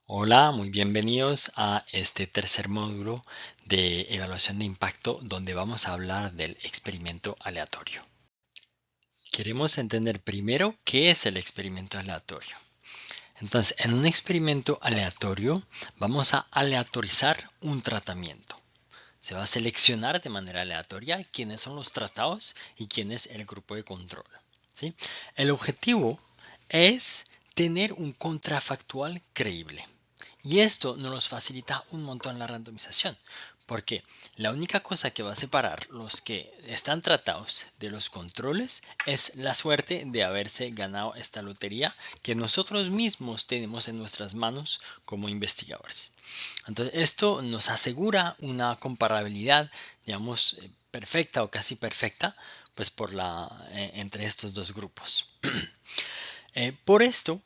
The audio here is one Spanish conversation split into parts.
Hola, muy bienvenidos a este tercer módulo de evaluación de impacto donde vamos a hablar del experimento aleatorio. Queremos entender primero qué es el experimento aleatorio. Entonces, en un experimento aleatorio vamos a aleatorizar un tratamiento. Se va a seleccionar de manera aleatoria quiénes son los tratados y quién es el grupo de control. ¿Sí? El objetivo es tener un contrafactual creíble. Y esto nos facilita un montón la randomización, porque la única cosa que va a separar los que están tratados de los controles es la suerte de haberse ganado esta lotería que nosotros mismos tenemos en nuestras manos como investigadores. Entonces, esto nos asegura una comparabilidad, digamos, perfecta o casi perfecta, pues entre estos dos grupos. Por esto,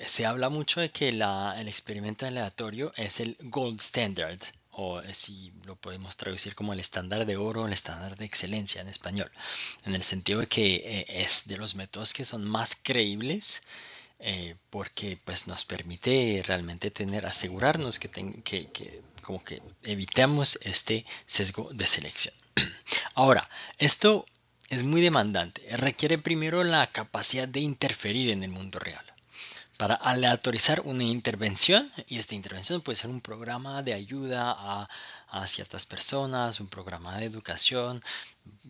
se habla mucho de que el experimento aleatorio es el gold standard, o si lo podemos traducir como el estándar de oro, el estándar de excelencia en español, en el sentido de que es de los métodos que son más creíbles porque pues nos permite realmente asegurarnos que como que evitemos este sesgo de selección. Ahora, esto es muy demandante. Requiere primero la capacidad de interferir en el mundo real. Para aleatorizar una intervención, y esta intervención puede ser un programa de ayuda a ciertas personas, un programa de educación,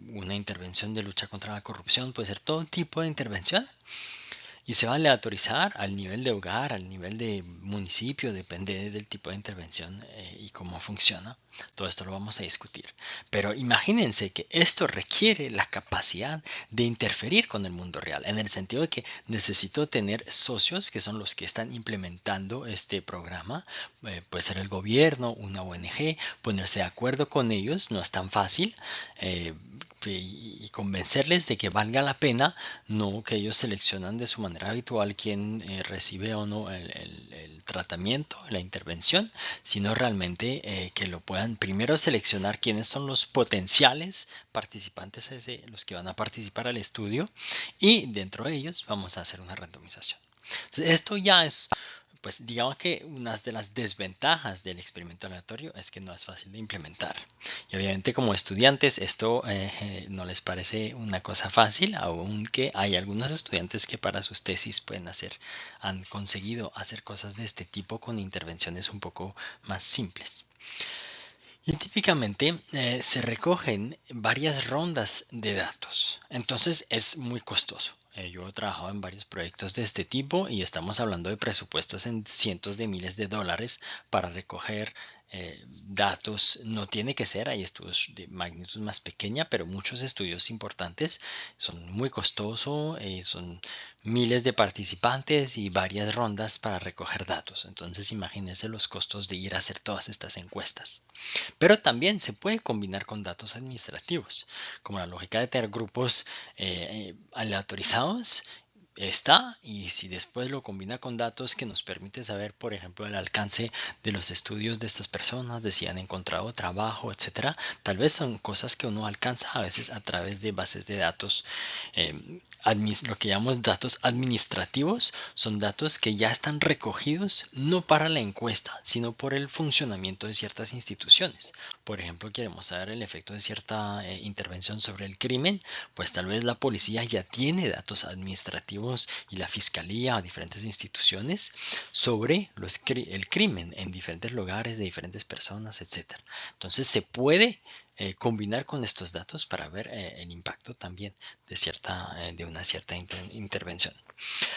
una intervención de lucha contra la corrupción, puede ser todo tipo de intervención y se va a aleatorizar al nivel de hogar, al nivel de municipio, depende del tipo de intervención y cómo funciona. Todo esto lo vamos a discutir. Pero imagínense que esto requiere la capacidad de interferir con el mundo real, en el sentido de que necesito tener socios que son los que están implementando este programa. Puede ser el gobierno, una ONG, ponerse de acuerdo con ellos, no es tan fácil. eh, y convencerles de que valga la pena, no que ellos seleccionan de su manera habitual quién recibe o no el tratamiento, la intervención, sino realmente que lo puedan primero seleccionar quiénes son los potenciales participantes, los que van a participar al estudio, y dentro de ellos vamos a hacer una randomización. Entonces, esto ya es, pues digamos que una de las desventajas del experimento aleatorio es que no es fácil de implementar. Y obviamente como estudiantes esto no les parece una cosa fácil, aunque hay algunos estudiantes que para sus tesis han conseguido hacer cosas de este tipo con intervenciones un poco más simples. Y típicamente se recogen varias rondas de datos, entonces es muy costoso. Yo he trabajado en varios proyectos de este tipo y estamos hablando de presupuestos en cientos de miles de dólares para recoger datos. No tiene que ser, hay estudios de magnitud más pequeña, pero muchos estudios importantes son muy costosos, son miles de participantes y varias rondas para recoger datos. Entonces imagínense los costos de ir a hacer todas estas encuestas. Pero también se puede combinar con datos administrativos, como la lógica de tener grupos aleatorizados está, y si después lo combina con datos que nos permite saber, por ejemplo, el alcance de los estudios de estas personas, de si han encontrado trabajo, etcétera, tal vez son cosas que uno alcanza a veces a través de bases de datos. Lo que llamamos datos administrativos son datos que ya están recogidos no para la encuesta, sino por el funcionamiento de ciertas instituciones. Por ejemplo, queremos saber el efecto de cierta intervención sobre el crimen, pues tal vez la policía ya tiene datos administrativos y la fiscalía o diferentes instituciones sobre el crimen en diferentes lugares de diferentes personas, etcétera. Entonces se puede combinar con estos datos para ver el impacto también de una cierta intervención.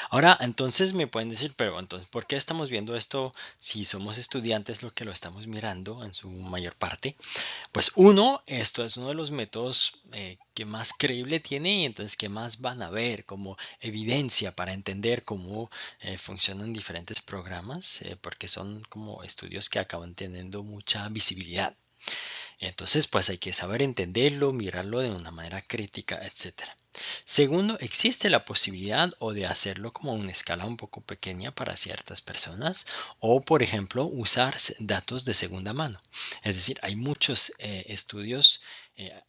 Ahora, entonces me pueden decir, pero entonces, ¿por qué estamos viendo esto si somos estudiantes lo que lo estamos mirando en su mayor parte? Pues esto es uno de los métodos que más creíble tiene y entonces que más van a ver como evidencia para entender cómo funcionan diferentes programas, porque son como estudios que acaban teniendo mucha visibilidad. Entonces, pues hay que saber entenderlo, mirarlo de una manera crítica, etcétera. Segundo, existe la posibilidad o de hacerlo como una escala un poco pequeña para ciertas personas o, por ejemplo, usar datos de segunda mano. Es decir, hay muchos estudios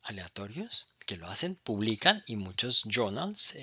aleatorios que lo hacen, publican y muchos journals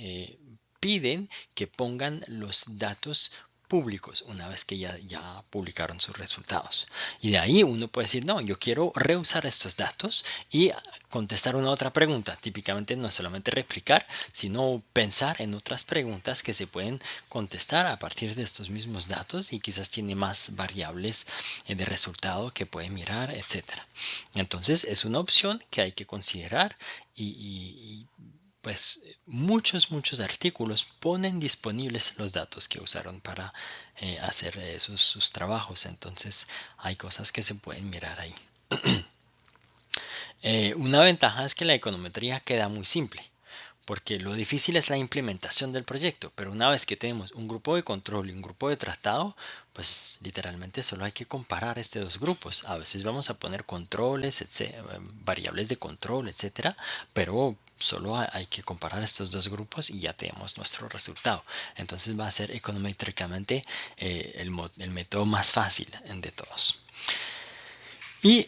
piden que pongan los datos públicos una vez que ya publicaron sus resultados. Y de ahí uno puede decir, no, yo quiero reusar estos datos y contestar una otra pregunta. Típicamente no solamente replicar, sino pensar en otras preguntas que se pueden contestar a partir de estos mismos datos y quizás tiene más variables de resultado que puede mirar, etcétera. Entonces es una opción que hay que considerar y pues muchos artículos ponen disponibles los datos que usaron para hacer sus trabajos. Entonces hay cosas que se pueden mirar ahí. Una ventaja es que la econometría queda muy simple, porque lo difícil es la implementación del proyecto, pero una vez que tenemos un grupo de control y un grupo de tratado, pues literalmente solo hay que comparar estos dos grupos. A veces vamos a poner controles, variables de control, etcétera, pero solo hay que comparar estos dos grupos y ya tenemos nuestro resultado. Entonces va a ser econométricamente el método más fácil de todos. Y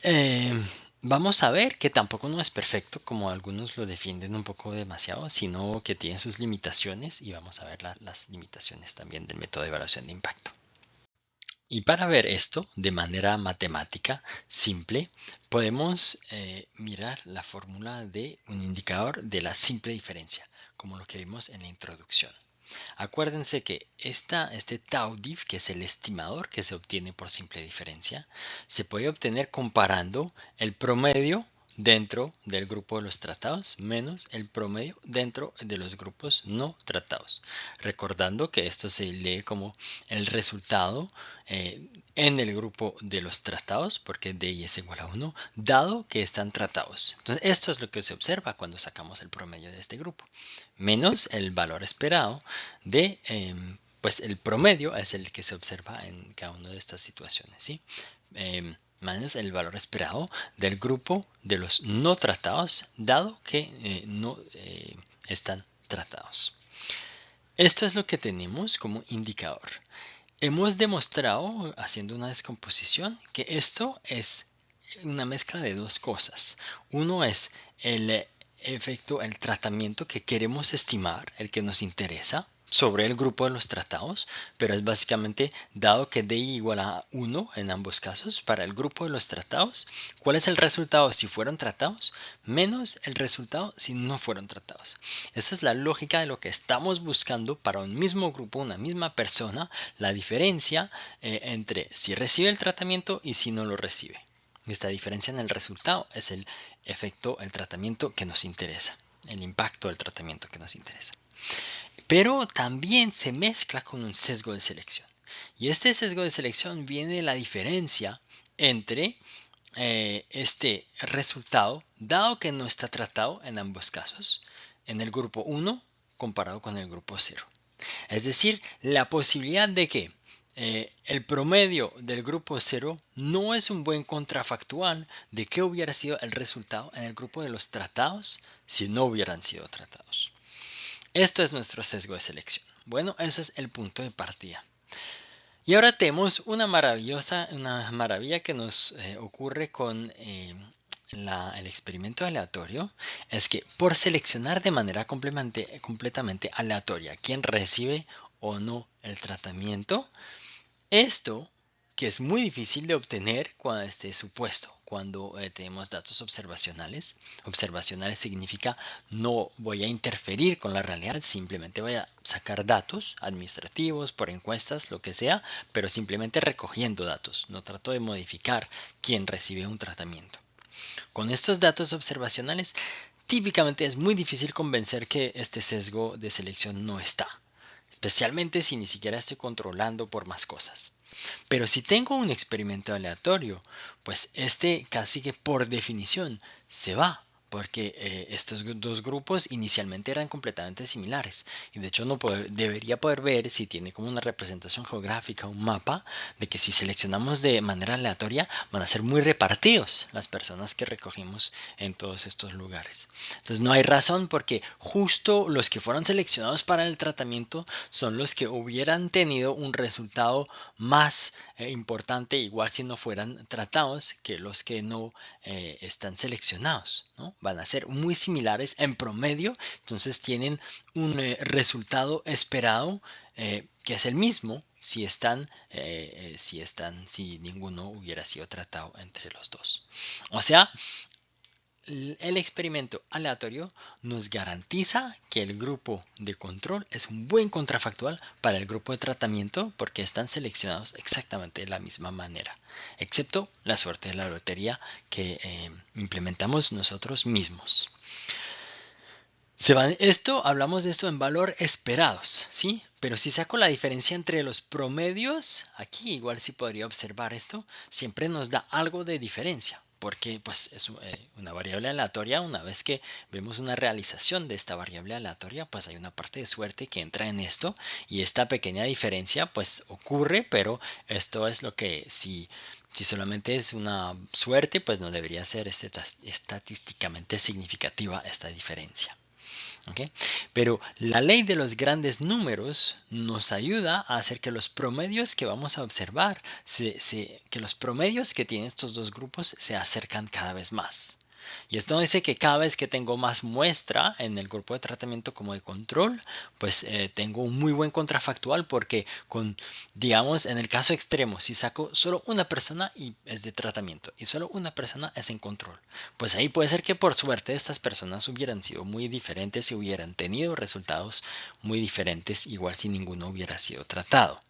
vamos a ver que tampoco no es perfecto, como algunos lo defienden un poco demasiado, sino que tiene sus limitaciones y vamos a ver las limitaciones también del método de evaluación de impacto. Y para ver esto de manera matemática simple, podemos mirar la fórmula de un indicador de la simple diferencia, como lo que vimos en la introducción. Acuérdense que este tau diff, que es el estimador que se obtiene por simple diferencia, se puede obtener comparando el promedio dentro del grupo de los tratados menos el promedio dentro de los grupos no tratados. Recordando que esto se lee como el resultado en el grupo de los tratados, porque DI es igual a 1, dado que están tratados. Entonces, esto es lo que se observa cuando sacamos el promedio de este grupo, menos el valor esperado de, pues el promedio es el que se observa en cada una de estas situaciones, ¿sí? Menos el valor esperado del grupo de los no tratados, dado que no están tratados. Esto es lo que tenemos como indicador. Hemos demostrado, haciendo una descomposición, que esto es una mezcla de dos cosas. Uno es el efecto, el tratamiento que queremos estimar, el que nos interesa, sobre el grupo de los tratados, pero es básicamente dado que DI igual a 1 en ambos casos para el grupo de los tratados, ¿cuál es el resultado si fueron tratados? Menos el resultado si no fueron tratados. Esa es la lógica de lo que estamos buscando para un mismo grupo, una misma persona, la diferencia entre si recibe el tratamiento y si no lo recibe. Esta diferencia en el resultado es el efecto, el tratamiento que nos interesa, el impacto del tratamiento que nos interesa. Pero también se mezcla con un sesgo de selección. Y este sesgo de selección viene de la diferencia entre este resultado, dado que no está tratado en ambos casos, en el grupo 1 comparado con el grupo 0. Es decir, la posibilidad de que el promedio del grupo 0 no es un buen contrafactual de qué hubiera sido el resultado en el grupo de los tratados si no hubieran sido tratados. Esto es nuestro sesgo de selección. Bueno, ese es el punto de partida. Y ahora tenemos una maravilla que nos ocurre con el experimento aleatorio, es que por seleccionar de manera completamente aleatoria quién recibe o no el tratamiento, esto que es muy difícil de obtener cuando esté supuesto, cuando tenemos datos observacionales. Observacionales significa no voy a interferir con la realidad, simplemente voy a sacar datos administrativos, por encuestas, lo que sea, pero simplemente recogiendo datos. No trato de modificar quién recibe un tratamiento. Con estos datos observacionales, típicamente es muy difícil convencer que este sesgo de selección no está, especialmente si ni siquiera estoy controlando por más cosas. Pero si tengo un experimento aleatorio, pues este casi que por definición se va, porque estos dos grupos inicialmente eran completamente similares. Y de hecho debería poder ver si tiene como una representación geográfica, un mapa, de que si seleccionamos de manera aleatoria van a ser muy repartidos las personas que recogimos en todos estos lugares. Entonces no hay razón porque justo los que fueron seleccionados para el tratamiento son los que hubieran tenido un resultado más importante, igual si no fueran tratados, que los que no están seleccionados, ¿no? Van a ser muy similares en promedio, entonces tienen un resultado esperado que es el mismo si ninguno hubiera sido tratado entre los dos. O sea, el experimento aleatorio nos garantiza que el grupo de control es un buen contrafactual para el grupo de tratamiento porque están seleccionados exactamente de la misma manera, excepto la suerte de la lotería que implementamos nosotros mismos. Hablamos de esto en valor esperados, ¿sí? Pero si saco la diferencia entre los promedios, aquí igual sí podría observar esto, siempre nos da algo de diferencia, porque pues es una variable aleatoria. Una vez que vemos una realización de esta variable aleatoria, pues hay una parte de suerte que entra en esto y esta pequeña diferencia pues ocurre, pero esto es lo que si solamente es una suerte, pues no debería ser estadísticamente significativa esta diferencia. ¿Okay? Pero la ley de los grandes números nos ayuda a hacer que los promedios que vamos a observar, que los promedios que tienen estos dos grupos se acercan cada vez más. Y esto dice que cada vez que tengo más muestra en el grupo de tratamiento como de control, pues tengo un muy buen contrafactual porque digamos, en el caso extremo, si saco solo una persona y es de tratamiento y solo una persona es en control, pues ahí puede ser que por suerte estas personas hubieran sido muy diferentes y hubieran tenido resultados muy diferentes, igual si ninguno hubiera sido tratado.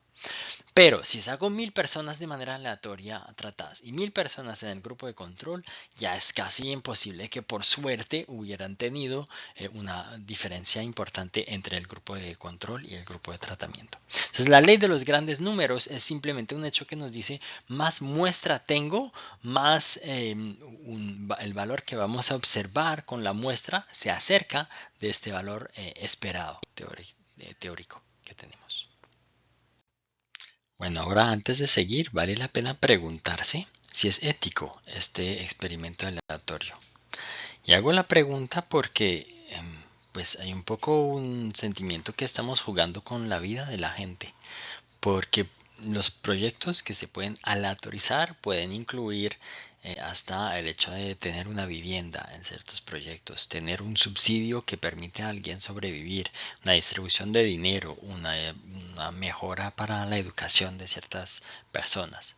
Pero si saco 1000 personas de manera aleatoria tratadas y 1000 personas en el grupo de control, ya es casi imposible que por suerte hubieran tenido una diferencia importante entre el grupo de control y el grupo de tratamiento. Entonces la ley de los grandes números es simplemente un hecho que nos dice más muestra tengo, más el valor que vamos a observar con la muestra se acerca de este valor esperado teórico que tenemos. Bueno, ahora antes de seguir, vale la pena preguntarse si es ético este experimento aleatorio. Y hago la pregunta porque pues hay un poco un sentimiento que estamos jugando con la vida de la gente. Porque los proyectos que se pueden aleatorizar pueden incluir hasta el hecho de tener una vivienda en ciertos proyectos, tener un subsidio que permite a alguien sobrevivir, una distribución de dinero, una mejora para la educación de ciertas personas.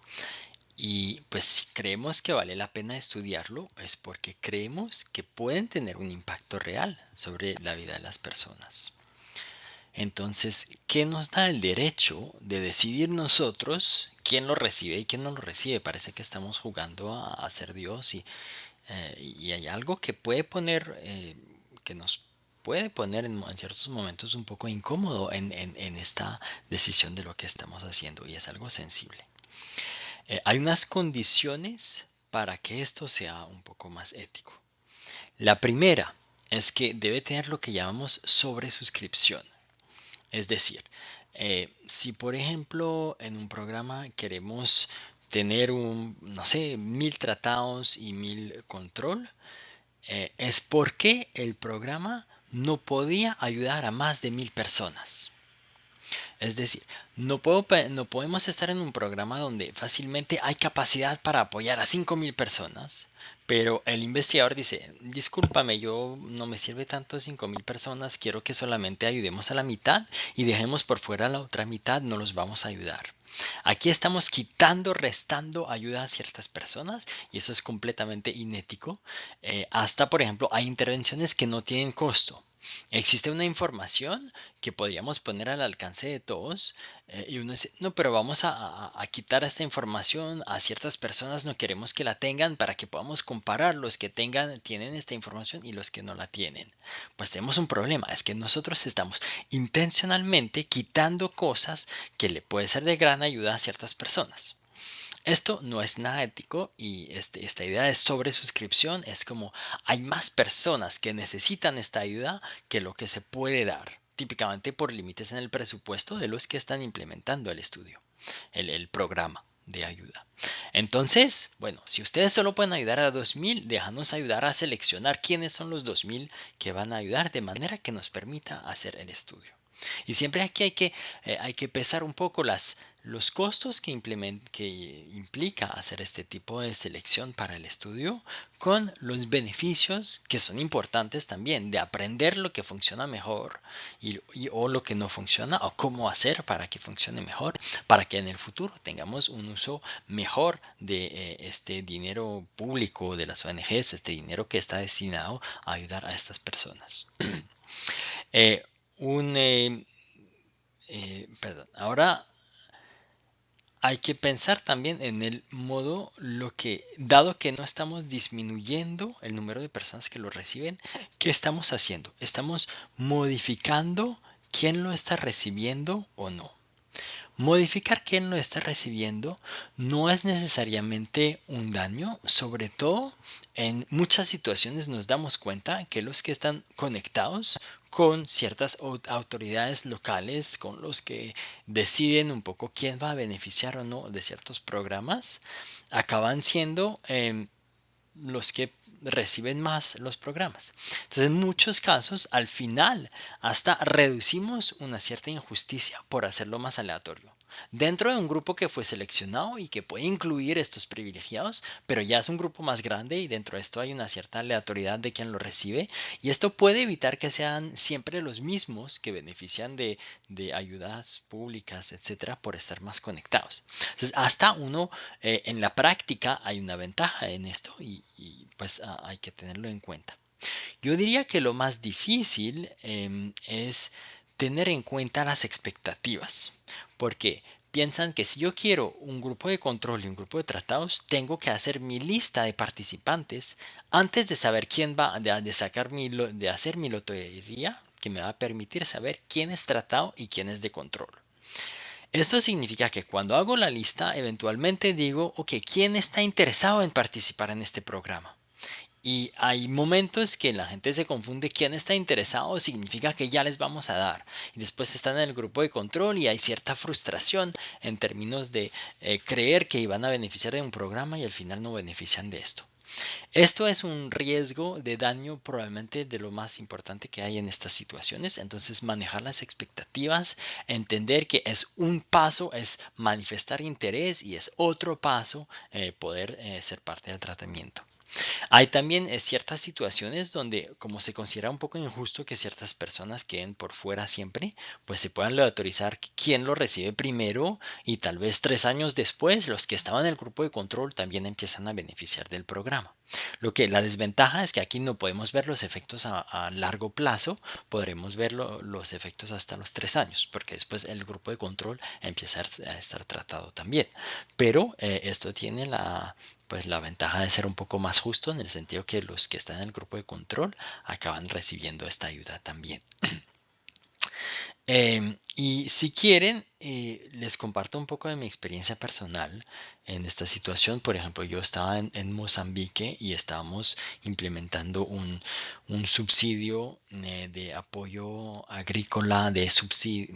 Y pues si creemos que vale la pena estudiarlo es porque creemos que pueden tener un impacto real sobre la vida de las personas. Entonces, ¿qué nos da el derecho de decidir nosotros quién lo recibe y quién no lo recibe? Parece que estamos jugando a ser Dios y hay algo que puede poner, que nos puede poner en ciertos momentos un poco incómodo en esta decisión de lo que estamos haciendo y es algo sensible. Hay unas condiciones para que esto sea un poco más ético. La primera es que debe tener lo que llamamos sobresuscripción. Es decir, si por ejemplo en un programa queremos tener no sé, 1000 tratados y 1000 control, es porque el programa no podía ayudar a más de 1000 personas. Es decir, no podemos estar en un programa donde fácilmente hay capacidad para apoyar a 5000 personas, pero el investigador dice, discúlpame, yo no me sirve tanto 5000 personas, quiero que solamente ayudemos a la mitad y dejemos por fuera la otra mitad, no los vamos a ayudar. Aquí estamos restando ayuda a ciertas personas y eso es completamente inético. Hasta, por ejemplo, hay intervenciones que no tienen costo. Existe una información que podríamos poner al alcance de todos y uno dice, no, pero vamos a quitar esta información a ciertas personas, no queremos que la tengan para que podamos comparar los que tienen esta información y los que no la tienen. Pues tenemos un problema, es que nosotros estamos intencionalmente quitando cosas que le puede ser de gran ayuda a ciertas personas. Esto no es nada ético y esta idea de sobresuscripción es como hay más personas que necesitan esta ayuda que lo que se puede dar, típicamente por límites en el presupuesto de los que están implementando el estudio, el programa de ayuda. Entonces, bueno, si ustedes solo pueden ayudar a 2000, déjanos ayudar a seleccionar quiénes son los 2000 que van a ayudar de manera que nos permita hacer el estudio. Y siempre aquí hay que pesar un poco los costos que implica hacer este tipo de selección para el estudio con los beneficios que son importantes también de aprender lo que funciona mejor o lo que no funciona o cómo hacer para que funcione mejor, para que en el futuro tengamos un uso mejor de este dinero público de las ONGs, este dinero que está destinado a ayudar a estas personas. Eh, un, Perdón, ahora hay que pensar también en el modo, dado que no estamos disminuyendo el número de personas que lo reciben, ¿qué estamos haciendo? ¿Estamos modificando quién lo está recibiendo o no? Modificar quién lo está recibiendo no es necesariamente un daño, sobre todo en muchas situaciones nos damos cuenta que los que están conectados con ciertas autoridades locales, con los que deciden un poco quién va a beneficiar o no de ciertos programas, acaban siendo los que reciben más los programas. Entonces, en muchos casos, al final, hasta reducimos una cierta injusticia por hacerlo más aleatorio. Dentro de un grupo que fue seleccionado y que puede incluir estos privilegiados, pero ya es un grupo más grande y dentro de esto hay una cierta aleatoriedad de quien lo recibe y esto puede evitar que sean siempre los mismos que benefician de ayudas públicas, etcétera, por estar más conectados. Entonces, hasta uno en la práctica hay una ventaja en esto y pues hay que tenerlo en cuenta. Yo diría que lo más difícil es tener en cuenta las expectativas, porque piensan que si yo quiero un grupo de control y un grupo de tratados, tengo que hacer mi lista de participantes antes de saber quién va de hacer mi lotería que me va a permitir saber quién es tratado y quién es de control. Esto significa que cuando hago la lista, eventualmente digo, ok, ¿quién está interesado en participar en este programa? Y hay momentos que la gente se confunde quién está interesado, significa que ya les vamos a dar. Y después están en el grupo de control y hay cierta frustración en términos de creer que iban a beneficiar de un programa y al final no benefician de esto. Esto es un riesgo de daño probablemente de lo más importante que hay en estas situaciones. Entonces manejar las expectativas, entender que es un paso, es manifestar interés y es otro paso poder ser parte del tratamiento. Hay también ciertas situaciones donde, como se considera un poco injusto que ciertas personas queden por fuera siempre, pues se puedan autorizar quién lo recibe primero y tal vez 3 años después los que estaban en el grupo de control también empiezan a beneficiar del programa. La desventaja es que aquí no podemos ver los efectos a largo plazo, podremos ver los efectos hasta los 3 años, porque después el grupo de control empieza a estar tratado también. Pero esto tiene pues la ventaja de ser un poco más justo en el sentido que los que están en el grupo de control acaban recibiendo esta ayuda también. Y si quieren, les comparto un poco de mi experiencia personal en esta situación. Por ejemplo, yo estaba en Mozambique y estábamos implementando un subsidio de apoyo agrícola,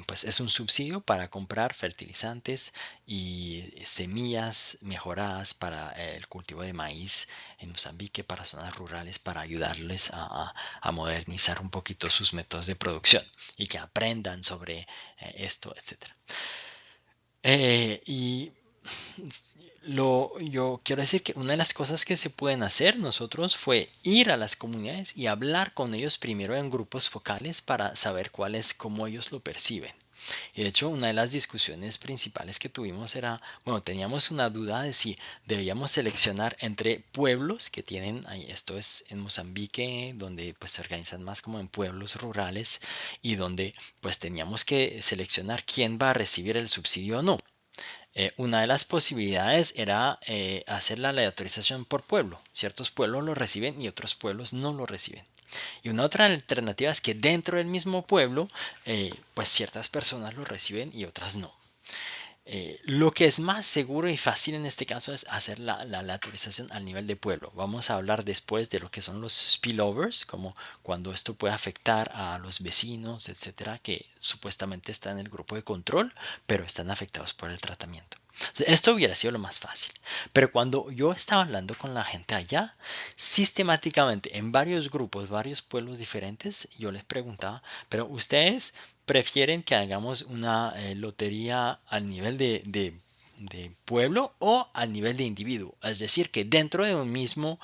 pues es un subsidio para comprar fertilizantes y semillas mejoradas para el cultivo de maíz en Mozambique, para zonas rurales, para ayudarles a modernizar un poquito sus métodos de producción y que aprendan sobre esto, etcétera. Y yo quiero decir que una de las cosas que se pueden hacer nosotros fue ir a las comunidades y hablar con ellos primero en grupos focales para saber cómo ellos lo perciben. Y de hecho, una de las discusiones principales que tuvimos era, bueno, teníamos una duda de si debíamos seleccionar entre pueblos que tienen, esto es en Mozambique, donde pues se organizan más como en pueblos rurales y donde pues teníamos que seleccionar quién va a recibir el subsidio o no. Una de las posibilidades era hacer la aleatorización por pueblo. Ciertos pueblos lo reciben y otros pueblos no lo reciben. Y una otra alternativa es que dentro del mismo pueblo, pues ciertas personas lo reciben y otras no. Lo que es más seguro y fácil en este caso es hacer la aleatorización al nivel de pueblo. Vamos a hablar después de lo que son los spillovers, como cuando esto puede afectar a los vecinos, etcétera, que supuestamente están en el grupo de control, pero están afectados por el tratamiento. Esto hubiera sido lo más fácil. Pero cuando yo estaba hablando con la gente allá, sistemáticamente en varios grupos, varios pueblos diferentes, yo les preguntaba, pero ustedes prefieren que hagamos una lotería al nivel de pueblo o al nivel de individuo. Es decir, que dentro de un mismo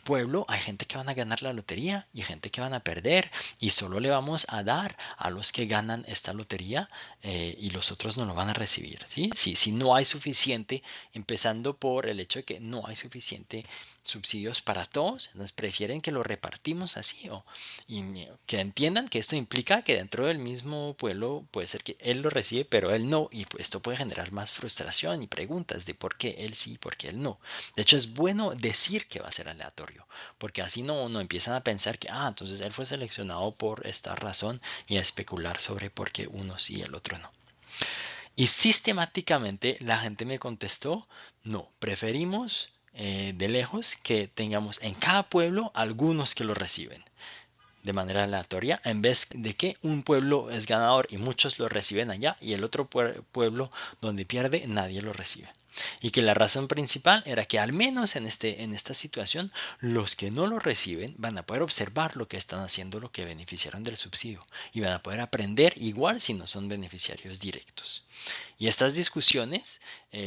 pueblo hay gente que van a ganar la lotería y gente que van a perder y solo le vamos a dar a los que ganan esta lotería y los otros no lo van a recibir. ¿Sí? Si no hay suficiente, empezando por el hecho de que no hay suficiente subsidios para todos, entonces prefieren que lo repartimos así y que entiendan que esto implica que dentro del mismo pueblo puede ser que él lo recibe pero él no y pues esto puede generar más frustración y preguntas de por qué él sí y por qué él no. De hecho es bueno decir que va a ser aleatorio porque así no empiezan a pensar que entonces él fue seleccionado por esta razón y a especular sobre por qué uno sí y el otro no. Y sistemáticamente la gente me contestó, no, preferimos de lejos que tengamos en cada pueblo algunos que lo reciben de manera aleatoria, en vez de que un pueblo es ganador y muchos lo reciben allá y el otro pueblo donde pierde nadie lo recibe. Y que la razón principal era que al menos en esta situación los que no lo reciben van a poder observar lo que están haciendo, lo que beneficiaron del subsidio y van a poder aprender igual si no son beneficiarios directos. Y estas discusiones,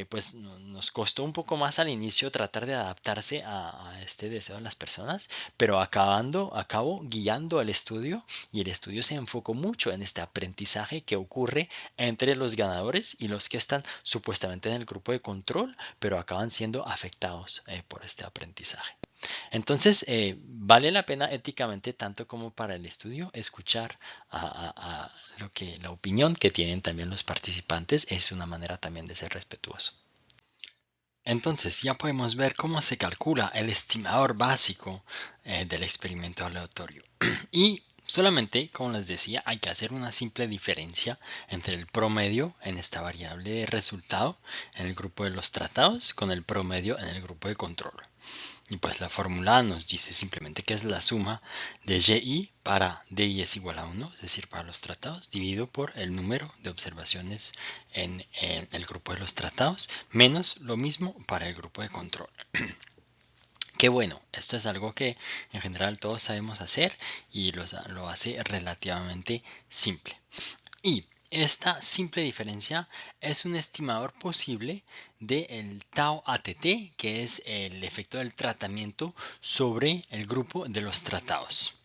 pues nos costó un poco más al inicio tratar de adaptarse a este deseo de las personas, pero acabó guiando el estudio y el estudio se enfocó mucho en este aprendizaje que ocurre entre los ganadores y los que están supuestamente en el grupo de control, pero acaban siendo afectados por este aprendizaje. Entonces, vale la pena éticamente, tanto como para el estudio, escuchar a la opinión que tienen también los participantes. Es una manera también de ser respetuoso. Entonces, ya podemos ver cómo se calcula el estimador básico del experimento aleatorio. Y solamente, como les decía, hay que hacer una simple diferencia entre el promedio en esta variable de resultado en el grupo de los tratados con el promedio en el grupo de control. Y pues la fórmula nos dice simplemente que es la suma de y para di es igual a 1, es decir, para los tratados, dividido por el número de observaciones en el grupo de los tratados, menos lo mismo para el grupo de control. Qué bueno, esto es algo que en general todos sabemos hacer y lo hace relativamente simple. Y esta simple diferencia es un estimador posible del tau ATT, que es el efecto del tratamiento sobre el grupo de los tratados,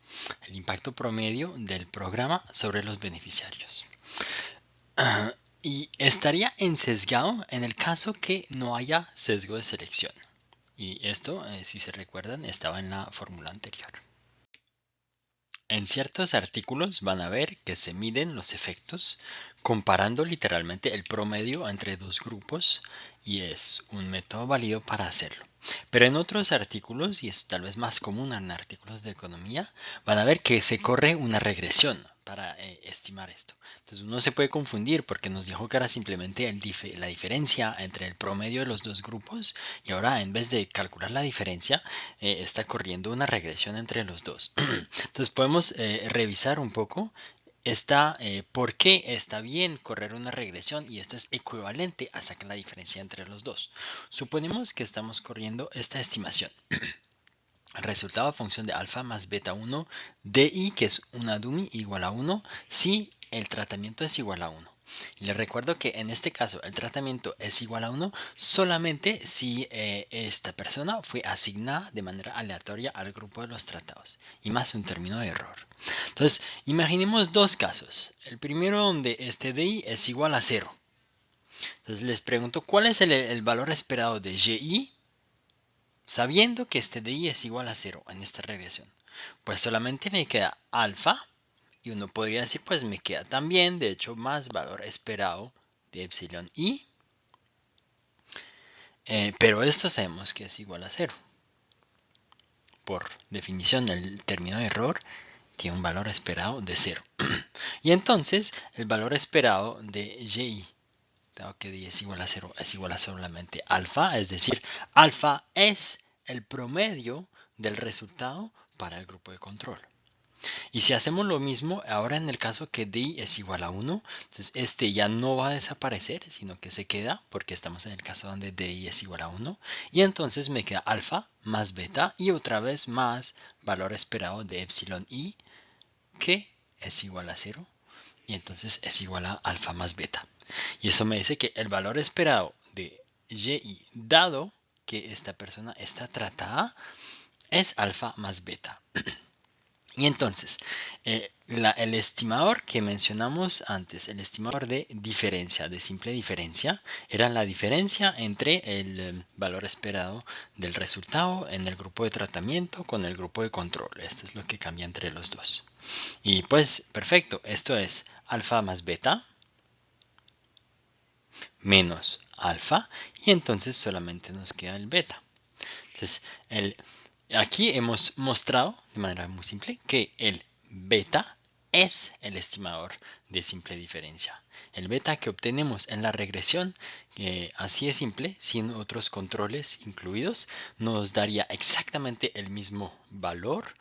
el impacto promedio del programa sobre los beneficiarios. Y estaría ensesgado en el caso que no haya sesgo de selección. Y esto, si se recuerdan, estaba en la fórmula anterior. En ciertos artículos van a ver que se miden los efectos comparando literalmente el promedio entre dos grupos y es un método válido para hacerlo. Pero en otros artículos, y es tal vez más común en artículos de economía, van a ver que se corre una regresión para estimar esto. Entonces uno se puede confundir porque nos dijo que era simplemente la diferencia entre el promedio de los dos grupos y ahora en vez de calcular la diferencia está corriendo una regresión entre los dos. Entonces podemos revisar un poco por qué está bien correr una regresión y esto es equivalente a sacar la diferencia entre los dos. Suponemos que estamos corriendo esta estimación. El resultado a función de alfa más beta 1 di, que es una dummy, igual a 1 si el tratamiento es igual a 1. Y les recuerdo que en este caso el tratamiento es igual a 1 solamente si esta persona fue asignada de manera aleatoria al grupo de los tratados y más un término de error. Entonces, imaginemos dos casos. El primero donde este di es igual a 0. Entonces les pregunto, ¿cuál es el valor esperado de y? Sabiendo que este di es igual a 0 en esta regresión. Pues solamente me queda alfa. Y uno podría decir, pues me queda también, de hecho, más valor esperado de epsilon i. Pero esto sabemos que es igual a 0. Por definición, el término de error tiene un valor esperado de 0. Y entonces, el valor esperado de y, dado que di es igual a 0, es igual a solamente alfa. Es decir, alfa es el promedio del resultado para el grupo de control. Y si hacemos lo mismo, ahora en el caso que di es igual a 1, entonces este ya no va a desaparecer, sino que se queda, porque estamos en el caso donde di es igual a 1. Y entonces me queda alfa más beta y otra vez más valor esperado de epsilon i, que es igual a 0. y entonces es igual a alfa más beta. Y eso me dice que el valor esperado de y, dado que esta persona está tratada, es alfa más beta. Y entonces, el estimador que mencionamos antes, el estimador de diferencia, de simple diferencia, era la diferencia entre el valor esperado del resultado en el grupo de tratamiento con el grupo de control. Esto es lo que cambia entre los dos. Y pues, perfecto, esto es alfa más beta menos alfa, y entonces solamente nos queda el beta. Entonces, aquí hemos mostrado de manera muy simple que el beta es el estimador de simple diferencia. El beta que obtenemos en la regresión, así de simple, sin otros controles incluidos, nos daría exactamente el mismo valor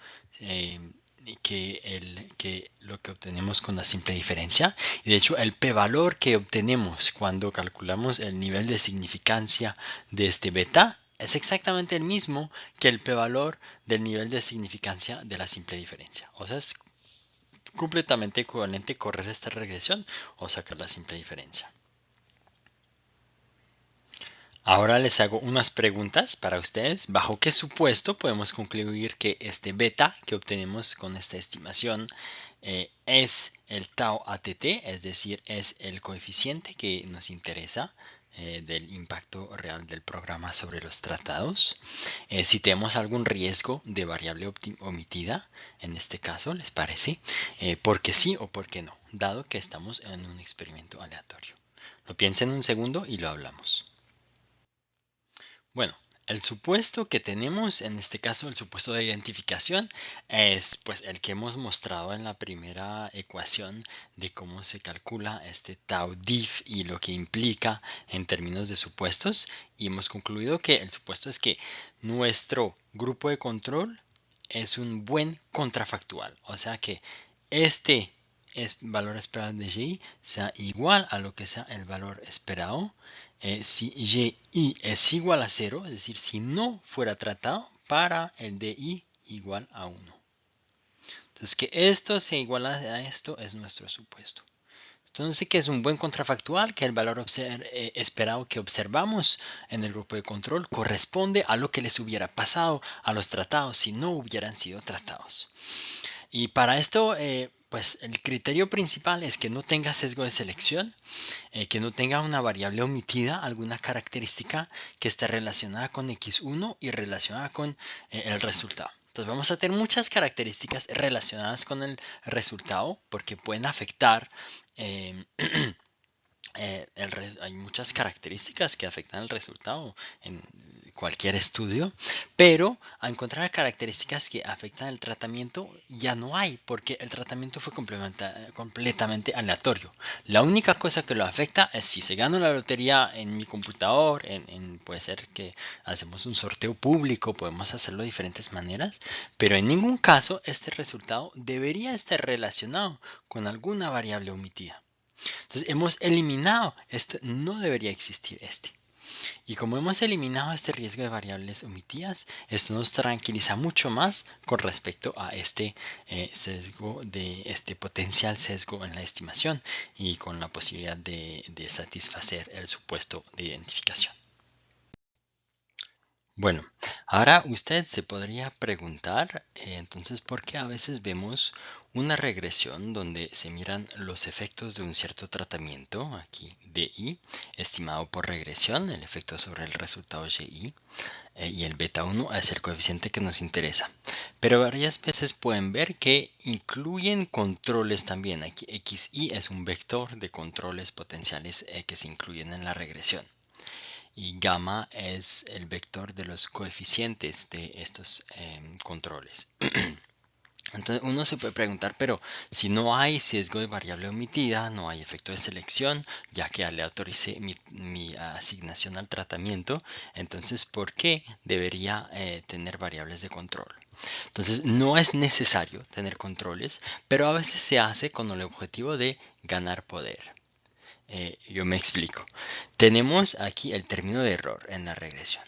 que lo que obtenemos con la simple diferencia. Y de hecho, el p-valor que obtenemos cuando calculamos el nivel de significancia de este beta es exactamente el mismo que el p-valor del nivel de significancia de la simple diferencia. O sea, es completamente equivalente correr esta regresión o sacar la simple diferencia. Ahora les hago unas preguntas para ustedes. ¿Bajo qué supuesto podemos concluir que este beta que obtenemos con esta estimación es el tau ATT, es decir, es el coeficiente que nos interesa del impacto real del programa sobre los tratados? Si tenemos algún riesgo de variable omitida, en este caso, ¿les parece? ¿Por qué sí o por qué no? Dado que estamos en un experimento aleatorio. Lo piensen un segundo y lo hablamos. Bueno, el supuesto que tenemos, en este caso el supuesto de identificación, es pues el que hemos mostrado en la primera ecuación de cómo se calcula este tau diff y lo que implica en términos de supuestos. Y hemos concluido que el supuesto es que nuestro grupo de control es un buen contrafactual. O sea que este valor esperado de y sea igual a lo que sea el valor esperado si y es igual a 0, es decir, si no fuera tratado para el di igual a 1. Entonces, que esto se iguala a esto es nuestro supuesto. Entonces, que es un buen contrafactual, que el valor esperado que observamos en el grupo de control corresponde a lo que les hubiera pasado a los tratados si no hubieran sido tratados. Y para esto, pues el criterio principal es que no tenga sesgo de selección, que no tenga una variable omitida, alguna característica que esté relacionada con x1 y relacionada con el resultado. Entonces vamos a tener muchas características relacionadas con el resultado porque pueden afectar hay muchas características que afectan el resultado en cualquier estudio, pero a encontrar características que afectan el tratamiento ya no hay, porque el tratamiento fue completamente aleatorio. La única cosa que lo afecta es si se gana la lotería en mi computador, puede ser que hacemos un sorteo público, podemos hacerlo de diferentes maneras, pero en ningún caso este resultado debería estar relacionado con alguna variable omitida. Entonces hemos eliminado esto, no debería existir este. Y como hemos eliminado este riesgo de variables omitidas, esto nos tranquiliza mucho más con respecto a este sesgo, de este potencial sesgo en la estimación y con la posibilidad de satisfacer el supuesto de identificación. Bueno, ahora usted se podría preguntar, entonces, ¿por qué a veces vemos una regresión donde se miran los efectos de un cierto tratamiento, aquí DI, estimado por regresión, el efecto sobre el resultado GI, y el beta 1 es el coeficiente que nos interesa? Pero varias veces pueden ver que incluyen controles también. Aquí XI es un vector de controles potenciales que se incluyen en la regresión. Y gamma es el vector de los coeficientes de estos controles. Entonces uno se puede preguntar, pero si no hay sesgo de variable omitida, no hay efecto de selección, ya que aleatoricé mi asignación al tratamiento, entonces ¿por qué debería tener variables de control? Entonces no es necesario tener controles, pero a veces se hace con el objetivo de ganar poder. Yo me explico. Tenemos aquí el término de error en la regresión.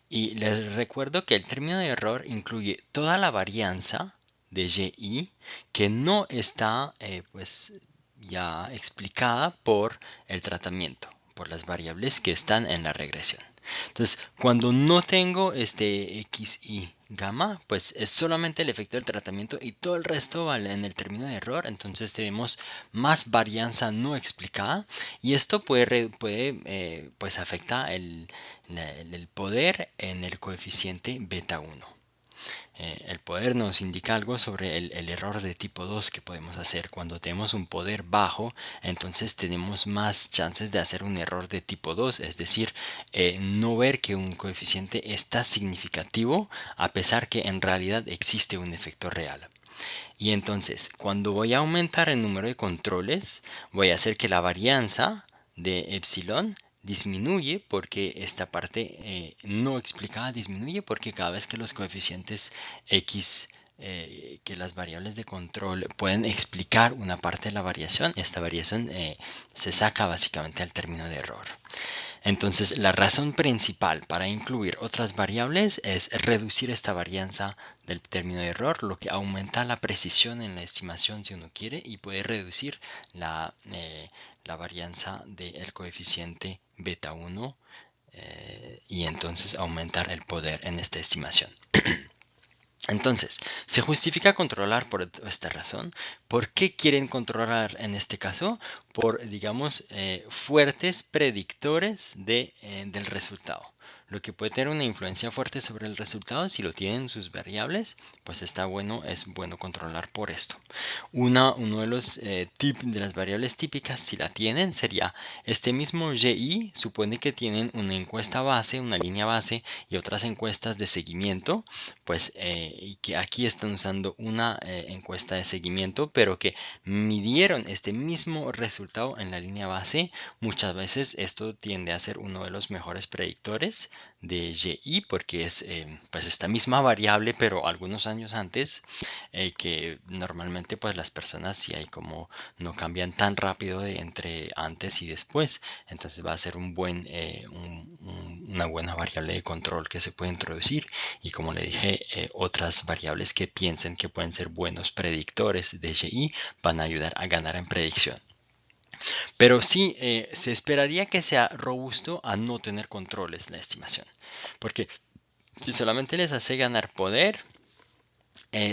Y les recuerdo que el término de error incluye toda la varianza de y que no está pues ya explicada por el tratamiento, por las variables que están en la regresión. Entonces, cuando no tengo este x y gamma, pues es solamente el efecto del tratamiento y todo el resto vale en el término de error. Entonces tenemos más varianza no explicada y esto puede pues afecta el poder en el coeficiente beta 1. El poder nos indica algo sobre el error de tipo 2 que podemos hacer. Cuando tenemos un poder bajo, entonces tenemos más chances de hacer un error de tipo 2, es decir, no ver que un coeficiente está significativo a pesar que en realidad existe un efecto real. Y entonces, cuando voy a aumentar el número de controles, voy a hacer que la varianza de epsilon disminuye porque esta parte no explicada disminuye porque cada vez que los coeficientes x, que las variables de control pueden explicar una parte de la variación, esta variación se saca básicamente al término de error. Entonces, la razón principal para incluir otras variables es reducir esta varianza del término de error, lo que aumenta la precisión en la estimación si uno quiere y puede reducir la varianza del coeficiente beta 1 y entonces aumentar el poder en esta estimación. Entonces, se justifica controlar por esta razón. ¿Por qué quieren controlar en este caso? Por, digamos, fuertes predictores del resultado. Lo que puede tener una influencia fuerte sobre el resultado, si lo tienen sus variables, pues es bueno controlar por esto. Uno de los de las variables típicas, si la tienen, sería este mismo GI, supone que tienen una encuesta base, una línea base y otras encuestas de seguimiento, pues y que aquí están usando una encuesta de seguimiento, pero que midieron este mismo resultado en la línea base. Muchas veces esto tiende a ser uno de los mejores predictores de GI porque es pues esta misma variable, pero algunos años antes, que normalmente pues las personas si hay como no cambian tan rápido entre antes y después, entonces va a ser una buena variable de control que se puede introducir y como le dije, otras variables que piensen que pueden ser buenos predictores de GI van a ayudar a ganar en predicción. Pero sí, se esperaría que sea robusto a no tener controles la estimación, porque si solamente les hace ganar poder,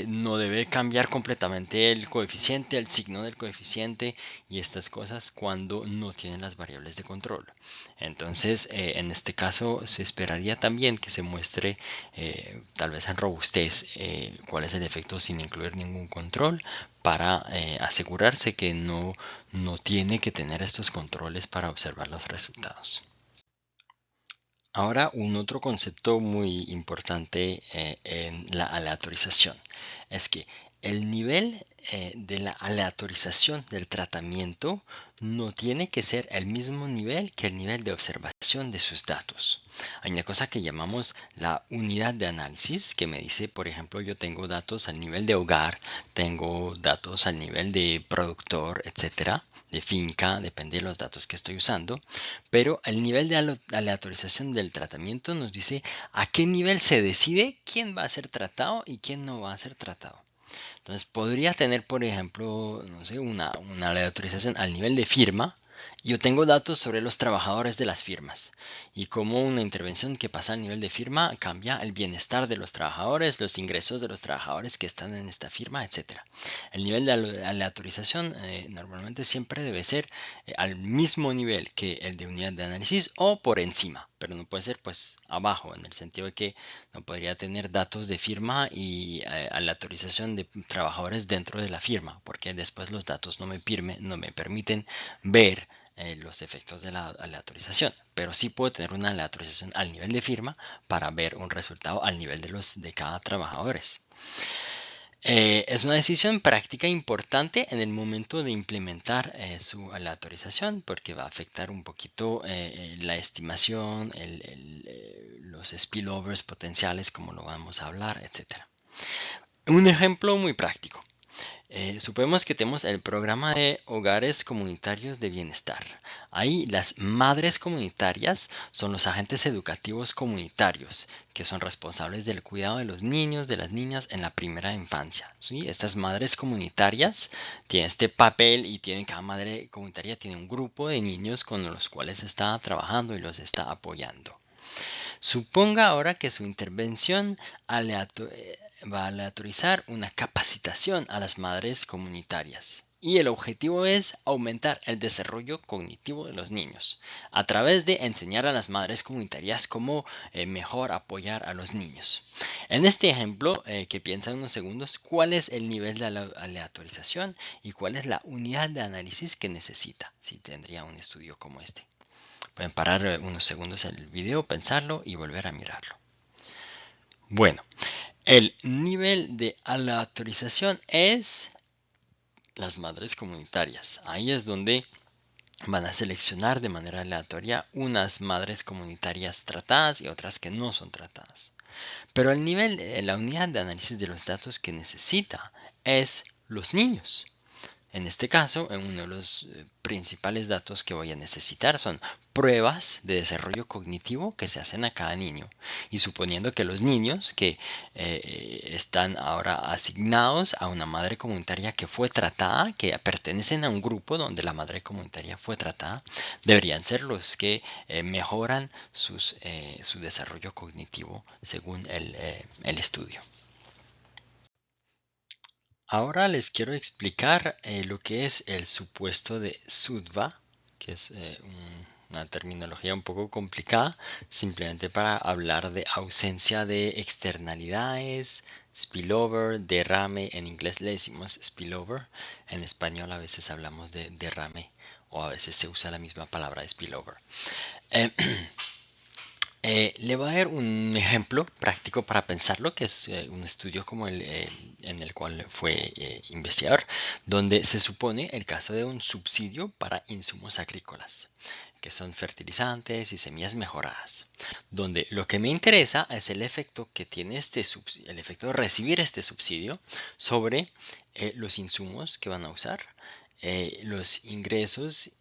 no debe cambiar completamente el coeficiente, el signo del coeficiente y estas cosas cuando no tienen las variables de control. Entonces, en este caso se esperaría también que se muestre tal vez en robustez cuál es el efecto sin incluir ningún control para asegurarse que no tiene que tener estos controles para observar los resultados. Ahora, un otro concepto muy importante en la aleatorización es que el nivel de la aleatorización del tratamiento no tiene que ser el mismo nivel que el nivel de observación de sus datos. Hay una cosa que llamamos la unidad de análisis que me dice, por ejemplo, yo tengo datos al nivel de hogar, tengo datos al nivel de productor, etcétera, de finca, depende de los datos que estoy usando, pero el nivel de aleatorización del tratamiento nos dice a qué nivel se decide quién va a ser tratado y quién no va a ser tratado. Entonces podría tener, por ejemplo, no sé, una aleatorización al nivel de firma. Yo tengo datos sobre los trabajadores de las firmas y cómo una intervención que pasa al nivel de firma cambia el bienestar de los trabajadores, los ingresos de los trabajadores que están en esta firma, etc. El nivel de aleatorización normalmente siempre debe ser al mismo nivel que el de unidad de análisis o por encima, pero no puede ser pues abajo, en el sentido de que no podría tener datos de firma y aleatorización de trabajadores dentro de la firma, porque después los datos no me permiten ver los efectos de la aleatorización, pero sí puedo tener una aleatorización al nivel de firma para ver un resultado al nivel de cada trabajador. Es una decisión práctica importante en el momento de implementar su aleatorización porque va a afectar un poquito la estimación, los spillovers potenciales, como lo vamos a hablar, etc. Un ejemplo muy práctico. Suponemos que tenemos el programa de hogares comunitarios de bienestar. Ahí las madres comunitarias son los agentes educativos comunitarios que son responsables del cuidado de los niños, de las niñas en la primera infancia. ¿Sí? Estas madres comunitarias tienen este papel y cada madre comunitaria tiene un grupo de niños con los cuales está trabajando y los está apoyando. Suponga ahora que su intervención va a aleatorizar una capacitación a las madres comunitarias. Y el objetivo es aumentar el desarrollo cognitivo de los niños a través de enseñar a las madres comunitarias cómo mejor apoyar a los niños. En este ejemplo, que piensa unos segundos, ¿cuál es el nivel de aleatorización y cuál es la unidad de análisis que necesita si tendría un estudio como este? Pueden parar unos segundos el video, pensarlo y volver a mirarlo. Bueno, el nivel de aleatorización es las madres comunitarias. Ahí es donde van a seleccionar de manera aleatoria unas madres comunitarias tratadas y otras que no son tratadas. Pero el nivel, la unidad de análisis de los datos que necesita es los niños. En este caso, uno de los principales datos que voy a necesitar son pruebas de desarrollo cognitivo que se hacen a cada niño. Y suponiendo que los niños que están ahora asignados a una madre comunitaria que fue tratada, que pertenecen a un grupo donde la madre comunitaria fue tratada, deberían ser los que mejoran su desarrollo cognitivo según el estudio. Ahora les quiero explicar lo que es el supuesto de Sudva, que es una terminología un poco complicada, simplemente para hablar de ausencia de externalidades, spillover, derrame. En inglés le decimos spillover, en español a veces hablamos de derrame o a veces se usa la misma palabra spillover. Le voy a dar un ejemplo práctico para pensarlo, que es un estudio como en el cual fue investigador, donde se supone el caso de un subsidio para insumos agrícolas, que son fertilizantes y semillas mejoradas, donde lo que me interesa es el efecto que tiene el efecto de recibir este subsidio sobre los insumos que van a usar, los ingresos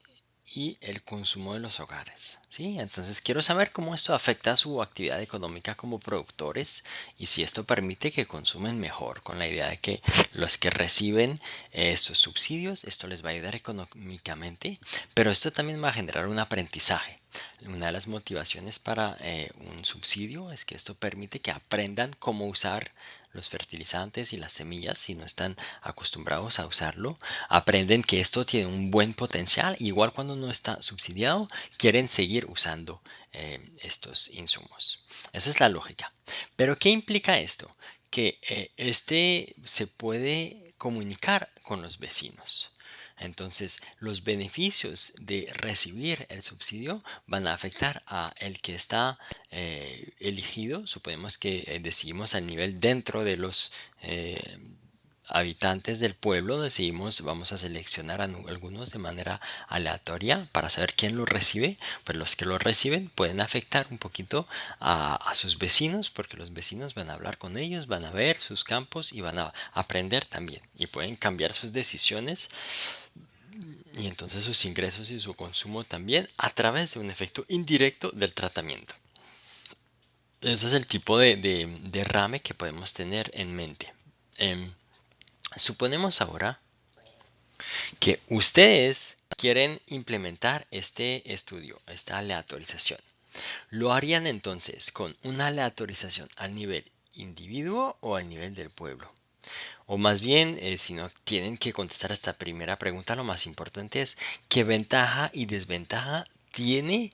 y el consumo de los hogares. ¿Sí? Entonces quiero saber cómo esto afecta a su actividad económica como productores y si esto permite que consumen mejor, con la idea de que los que reciben estos subsidios, esto les va a ayudar económicamente, pero esto también va a generar un aprendizaje. Una de las motivaciones para un subsidio es que esto permite que aprendan cómo usar los fertilizantes y las semillas si no están acostumbrados a usarlo. Aprenden que esto tiene un buen potencial. Igual cuando no está subsidiado, quieren seguir usando estos insumos. Esa es la lógica. Pero ¿qué implica esto? Que este se puede comunicar con los vecinos. Entonces, los beneficios de recibir el subsidio van a afectar a el que está elegido. Suponemos que decidimos al nivel dentro de los habitantes del pueblo, decidimos, vamos a seleccionar a algunos de manera aleatoria para saber quién lo recibe. Pues los que lo reciben pueden afectar un poquito a sus vecinos, porque los vecinos van a hablar con ellos, van a ver sus campos y van a aprender también. Y pueden cambiar sus decisiones y entonces sus ingresos y su consumo también a través de un efecto indirecto del tratamiento. Ese es el tipo de derrame que podemos tener en mente. Suponemos ahora que ustedes quieren implementar este estudio, esta aleatorización. Lo harían entonces con una aleatorización al nivel individuo o al nivel del pueblo. O más bien, si no tienen que contestar a esta primera pregunta, lo más importante es qué ventaja y desventaja tiene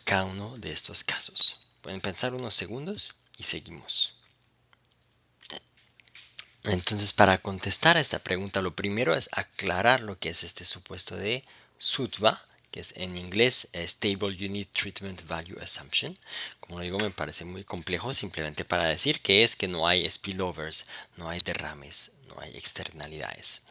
cada uno de estos casos. Pueden pensar unos segundos y seguimos. Entonces, para contestar a esta pregunta, lo primero es aclarar lo que es este supuesto de SUTVA, que es en inglés Stable Unit Treatment Value Assumption. Como lo digo, me parece muy complejo, simplemente para decir que es que no hay spillovers, no hay derrames, no hay externalidades.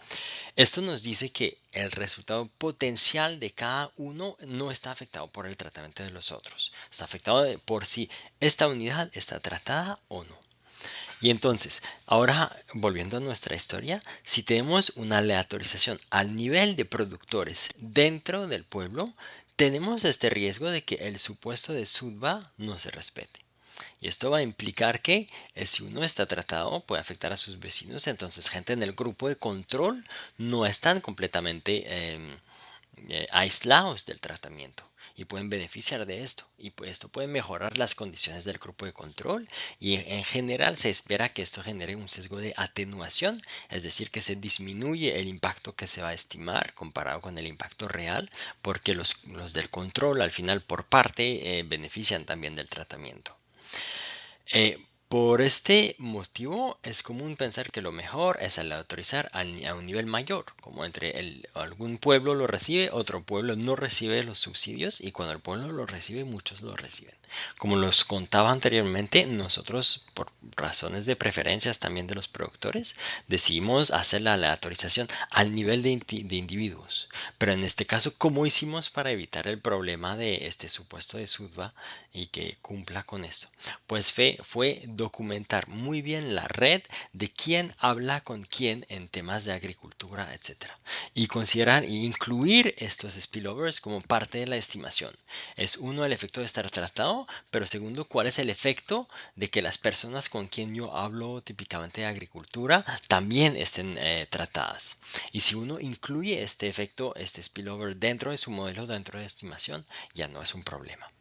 Esto nos dice que el resultado potencial de cada uno no está afectado por el tratamiento de los otros. Está afectado por si esta unidad está tratada o no. Y entonces, ahora volviendo a nuestra historia, si tenemos una aleatorización al nivel de productores dentro del pueblo, tenemos este riesgo de que el supuesto de Sudva no se respete. Y esto va a implicar que si uno está tratado puede afectar a sus vecinos, entonces gente en el grupo de control no están completamente aislados del tratamiento y pueden beneficiar de esto. Y pues esto puede mejorar las condiciones del grupo de control y en general se espera que esto genere un sesgo de atenuación, es decir, que se disminuye el impacto que se va a estimar comparado con el impacto real, porque los del control al final por parte benefician también del tratamiento. Eh, por este motivo es común pensar que lo mejor es aleatorizar a un nivel mayor, como entre algún pueblo lo recibe, otro pueblo no recibe los subsidios y cuando el pueblo lo recibe, muchos lo reciben. Como los contaba anteriormente, nosotros por razones de preferencias también de los productores decidimos hacer la aleatorización al nivel de individuos. Pero en este caso, ¿cómo hicimos para evitar el problema de este supuesto de Sudva y que cumpla con esto? Pues fue documentar muy bien la red de quién habla con quién en temas de agricultura, etc. Y considerar e incluir estos spillovers como parte de la estimación. Es uno, el efecto de estar tratado, pero segundo, cuál es el efecto de que las personas con quien yo hablo típicamente de agricultura también estén tratadas. Y si uno incluye este efecto, este spillover dentro de su modelo, dentro de estimación, ya no es un problema.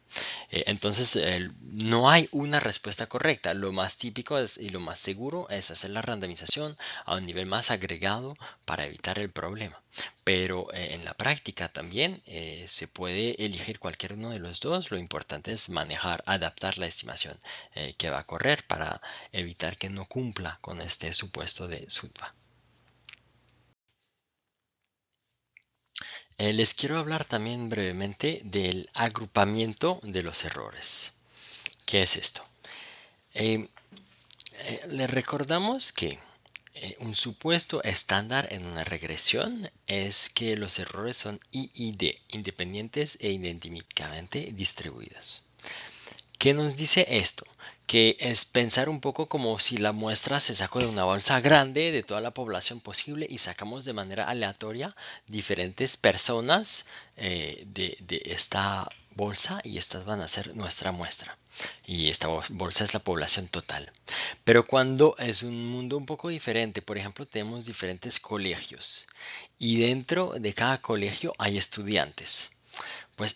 Entonces, no hay una respuesta correcta. Lo más típico y lo más seguro es hacer la randomización a un nivel más agregado para evitar el problema. Pero en la práctica también se puede elegir cualquier uno de los dos. Lo importante es manejar, adaptar la estimación que va a correr para evitar que no cumpla con este supuesto de Sudva. Les quiero hablar también brevemente del agrupamiento de los errores. ¿Qué es esto? Eh, Les recordamos que un supuesto estándar en una regresión es que los errores son IID, independientes e idénticamente distribuidos. ¿Qué nos dice esto? Que es pensar un poco como si la muestra se sacó de una bolsa grande de toda la población posible y sacamos de manera aleatoria diferentes personas de esta bolsa y estas van a ser nuestra muestra. Y esta bolsa es la población total. Pero cuando es un mundo un poco diferente, por ejemplo, tenemos diferentes colegios y dentro de cada colegio hay estudiantes. Pues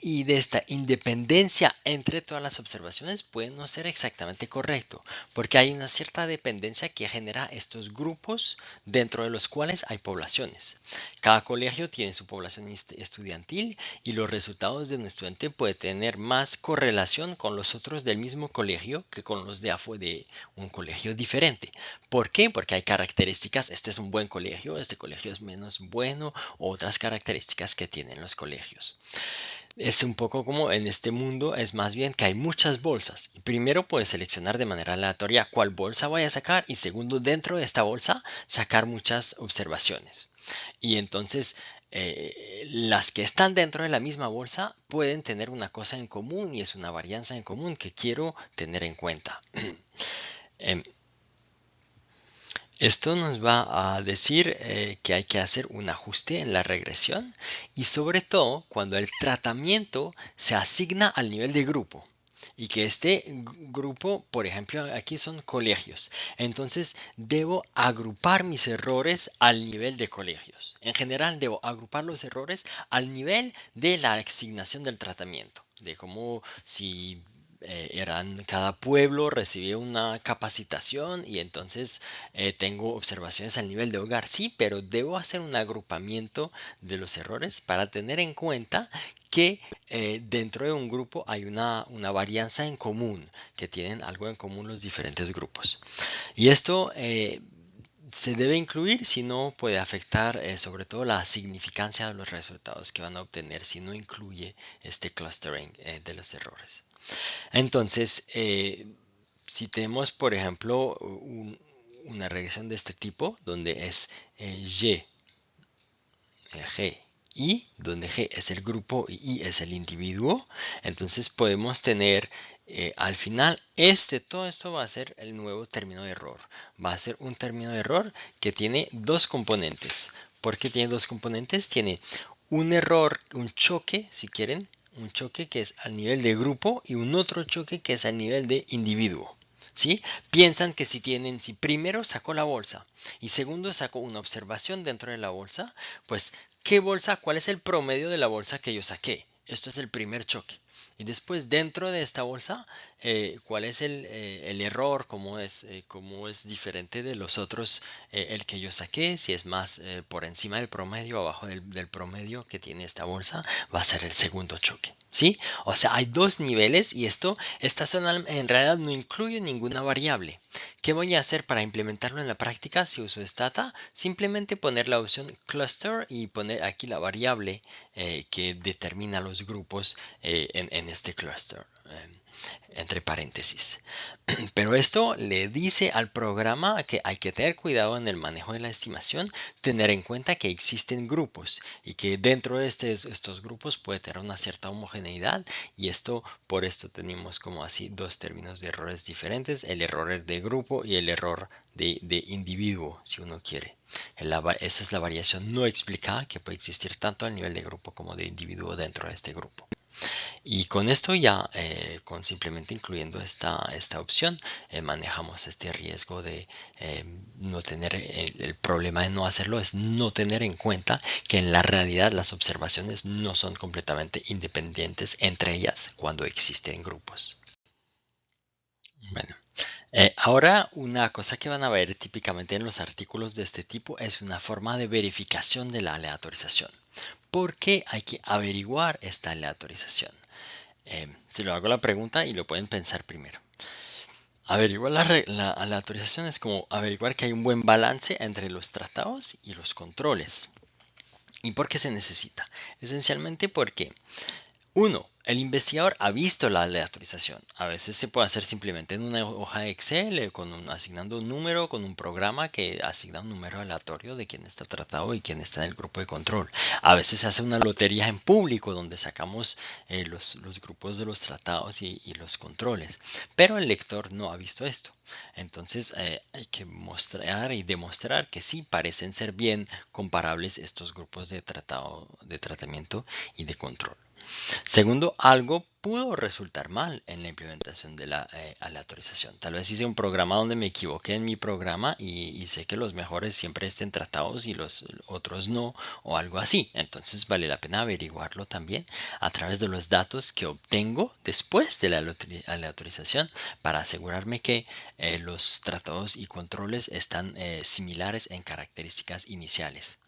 y de esta independencia entre todas las observaciones puede no ser exactamente correcto, porque hay una cierta dependencia que genera estos grupos dentro de los cuales hay poblaciones. Cada colegio tiene su población estudiantil y los resultados de un estudiante puede tener más correlación con los otros del mismo colegio que con los de un colegio diferente. ¿Por qué? Porque hay características, este es un buen colegio, este colegio es menos bueno, otras características que tienen los colegios. Es un poco como en este mundo, es más bien que hay muchas bolsas. Primero puedes seleccionar de manera aleatoria cuál bolsa voy a sacar y segundo dentro de esta bolsa sacar muchas observaciones. Y entonces las que están dentro de la misma bolsa pueden tener una cosa en común y es una varianza en común que quiero tener en cuenta. Em, Esto nos va a decir que hay que hacer un ajuste en la regresión y sobre todo cuando el tratamiento se asigna al nivel de grupo y que este grupo, por ejemplo, aquí son colegios. Entonces debo agrupar mis errores al nivel de colegios. En general debo agrupar los errores al nivel de la asignación del tratamiento, de cómo si cada pueblo recibía una capacitación y entonces tengo observaciones al nivel de hogar, sí, pero debo hacer un agrupamiento de los errores para tener en cuenta que dentro de un grupo hay una varianza en común, que tienen algo en común los diferentes grupos. Y esto se debe incluir, si no puede afectar sobre todo la significancia de los resultados que van a obtener si no incluye este clustering de los errores. Entonces, si tenemos, por ejemplo, una regresión de este tipo, donde es Y, G I, donde G es el grupo y I es el individuo. Entonces podemos tener al final todo esto va a ser el nuevo término de error. Va a ser un término de error que tiene dos componentes. ¿Por qué tiene dos componentes? Tiene un error, un choque, si quieren, un choque que es al nivel de grupo y un otro choque que es al nivel de individuo. ¿Sí? Piensan que si primero saco la bolsa y segundo saco una observación dentro de la bolsa, pues ¿qué bolsa? ¿Cuál es el promedio de la bolsa que yo saqué? Esto es el primer choque. Y después dentro de esta bolsa, ¿cuál es el error? ¿Cómo es diferente de los otros el que yo saqué? Si es más por encima del promedio, abajo del promedio que tiene esta bolsa, va a ser el segundo choque. ¿Sí? O sea, hay dos niveles y esta zona en realidad no incluye ninguna variable. ¿Qué voy a hacer para implementarlo en la práctica si uso Stata? Simplemente poner la opción cluster y poner aquí la variable que determina los grupos en este cluster, entre paréntesis. Pero esto le dice al programa que hay que tener cuidado en el manejo de la estimación, tener en cuenta que existen grupos y que dentro de estos grupos puede tener una cierta homogeneidad y por esto tenemos como así dos términos de errores diferentes, el error de grupo y el error de individuo, si uno quiere. Esa es la variación no explicada que puede existir tanto a nivel de grupo como de individuo dentro de este grupo. Y con esto ya, con simplemente incluyendo esta opción, manejamos este riesgo de no tener, el problema de no hacerlo es no tener en cuenta que en la realidad las observaciones no son completamente independientes entre ellas cuando existen grupos. Bueno, ahora una cosa que van a ver típicamente en los artículos de este tipo es una forma de verificación de la aleatorización. ¿Por qué hay que averiguar esta aleatorización? Se lo hago la pregunta y lo pueden pensar primero. Averiguar la aleatorización es como averiguar que hay un buen balance entre los tratados y los controles. ¿Y por qué se necesita? Esencialmente porque uno, el investigador ha visto la aleatorización. A veces se puede hacer simplemente en una hoja de Excel, asignando un número con un programa que asigna un número aleatorio de quién está tratado y quién está en el grupo de control. A veces se hace una lotería en público donde sacamos los grupos de los tratados y los controles. Pero el lector no ha visto esto. Entonces hay que mostrar y demostrar que sí parecen ser bien comparables estos grupos de tratamiento y de control. Segundo, algo pudo resultar mal en la implementación de la aleatorización. Tal vez hice un programa donde me equivoqué en mi programa y sé que los mejores siempre estén tratados y los otros no, o algo así. Entonces vale la pena averiguarlo también a través de los datos que obtengo después de la aleatorización para asegurarme que los tratados y controles están similares en características iniciales.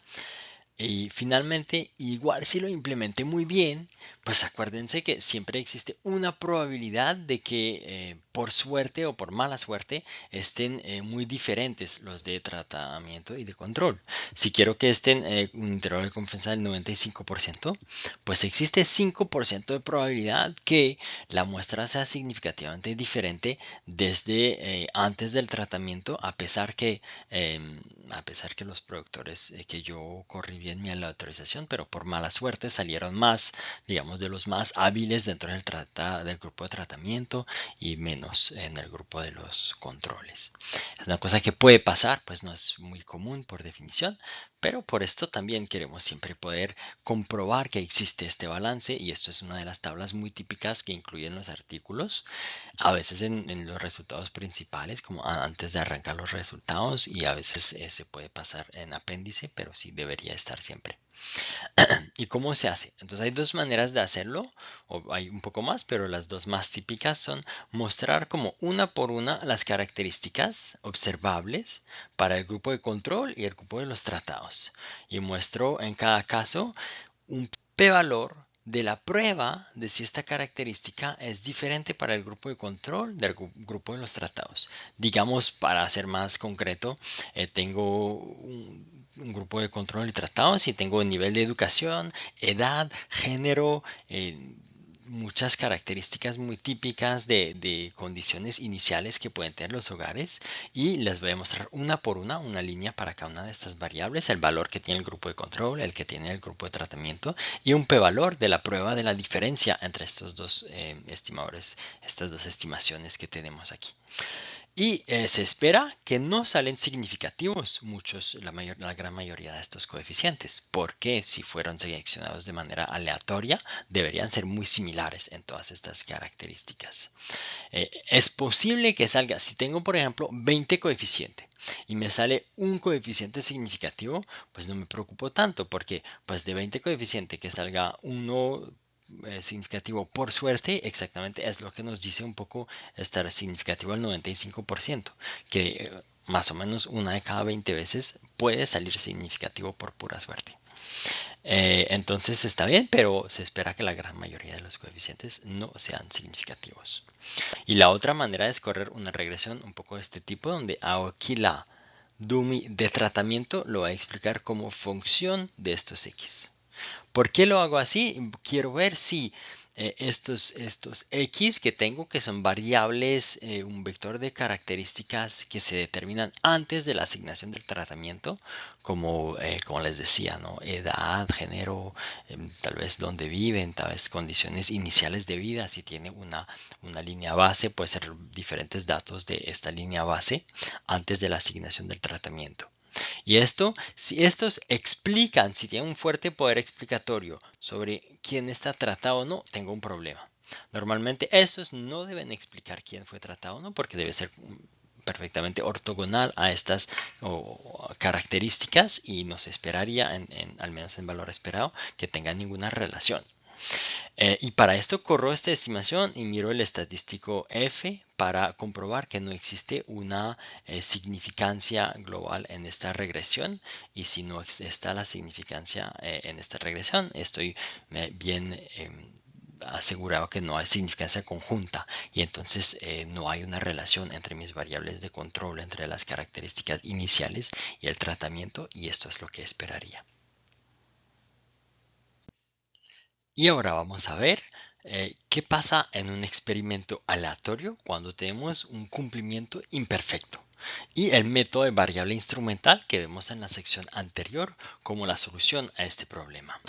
Y finalmente, igual si lo implementé muy bien, pues acuérdense que siempre existe una probabilidad de que por suerte o por mala suerte estén muy diferentes los de tratamiento y de control. Si quiero que estén un intervalo de confianza del 95%, pues existe 5% de probabilidad que la muestra sea significativamente diferente desde antes del tratamiento, a pesar que los productores que yo corrí bien mi aleatorización, pero por mala suerte salieron más, digamos, de los más hábiles dentro del grupo de tratamiento y menos en el grupo de los controles. Es una cosa que puede pasar, pues no es muy común por definición, pero por esto también queremos siempre poder comprobar que existe este balance y esto es una de las tablas muy típicas que incluyen los artículos, a veces en los resultados principales, como antes de arrancar los resultados y a veces se puede pasar en apéndice, pero sí debería estar siempre. ¿Y cómo se hace? Entonces hay dos maneras de hacerlo, o hay un poco más, pero las dos más típicas son mostrar como una por una las características observables para el grupo de control y el grupo de los tratados. Y muestro en cada caso un p-valor de la prueba de si esta característica es diferente para el grupo de control del grupo de los tratados. Digamos, para ser más concreto, tengo un grupo de control y tratados y tengo nivel de educación, edad, género, muchas características muy típicas de condiciones iniciales que pueden tener los hogares y les voy a mostrar una por una línea para cada una de estas variables, el valor que tiene el grupo de control, el que tiene el grupo de tratamiento y un p-valor de la prueba de la diferencia entre estos dos estimadores, estas dos estimaciones que tenemos aquí. Y se espera que no salen significativos la gran mayoría de estos coeficientes, porque si fueron seleccionados de manera aleatoria, deberían ser muy similares en todas estas características. Es posible que salga, si tengo por ejemplo 20 coeficientes y me sale un coeficiente significativo, pues no me preocupo tanto, porque pues de 20 coeficientes que salga uno significativo por suerte, exactamente es lo que nos dice un poco estar significativo al 95%, que más o menos una de cada 20 veces puede salir significativo por pura suerte. Entonces está bien, pero se espera que la gran mayoría de los coeficientes no sean significativos. Y la otra manera es correr una regresión un poco de este tipo, donde aquí la dummy de tratamiento lo voy a explicar como función de estos X. ¿Por qué lo hago así? Quiero ver si estos X que tengo, que son variables, un vector de características que se determinan antes de la asignación del tratamiento, como les decía, ¿no? Edad, género, tal vez dónde viven, tal vez condiciones iniciales de vida, si tiene una línea base, puede ser diferentes datos de esta línea base antes de la asignación del tratamiento. Y si estos explican, si tienen un fuerte poder explicatorio sobre quién está tratado o no, tengo un problema. Normalmente estos no deben explicar quién fue tratado o no, porque debe ser perfectamente ortogonal a estas características y no se esperaría, al menos en valor esperado, que tengan ninguna relación. Y para esto corro esta estimación y miro el estadístico F para comprobar que no existe una significancia global en esta regresión. Y si no está la significancia en esta regresión, estoy bien asegurado que no hay significancia conjunta y entonces no hay una relación entre mis variables de control, entre las características iniciales y el tratamiento, y esto es lo que esperaría. Y ahora vamos a ver qué pasa en un experimento aleatorio cuando tenemos un cumplimiento imperfecto y el método de variable instrumental que vemos en la sección anterior como la solución a este problema.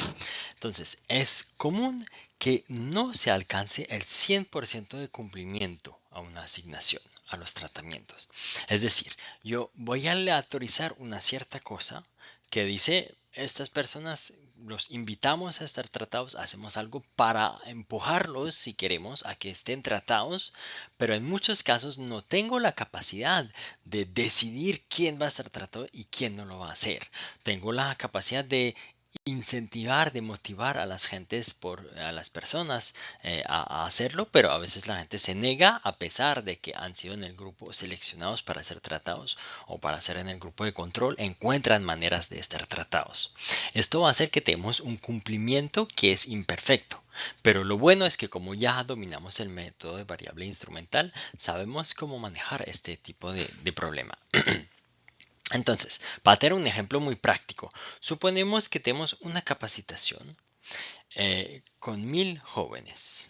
Entonces, es común que no se alcance el 100% de cumplimiento a una asignación, a los tratamientos. Es decir, yo voy a aleatorizar una cierta cosa que dice, estas personas los invitamos a estar tratados, hacemos algo para empujarlos, si queremos, a que estén tratados, pero en muchos casos no tengo la capacidad de decidir quién va a estar tratado y quién no lo va a hacer. Tengo la capacidad de incentivar, de motivar a a las personas a hacerlo, pero a veces la gente se niega a pesar de que han sido en el grupo seleccionados para ser tratados o para ser en el grupo de control, encuentran maneras de estar tratados. Esto va a hacer que tenemos un cumplimiento que es imperfecto, pero lo bueno es que como ya dominamos el método de variable instrumental, sabemos cómo manejar este tipo de problema. Entonces, para tener un ejemplo muy práctico, suponemos que tenemos una capacitación con 1000 jóvenes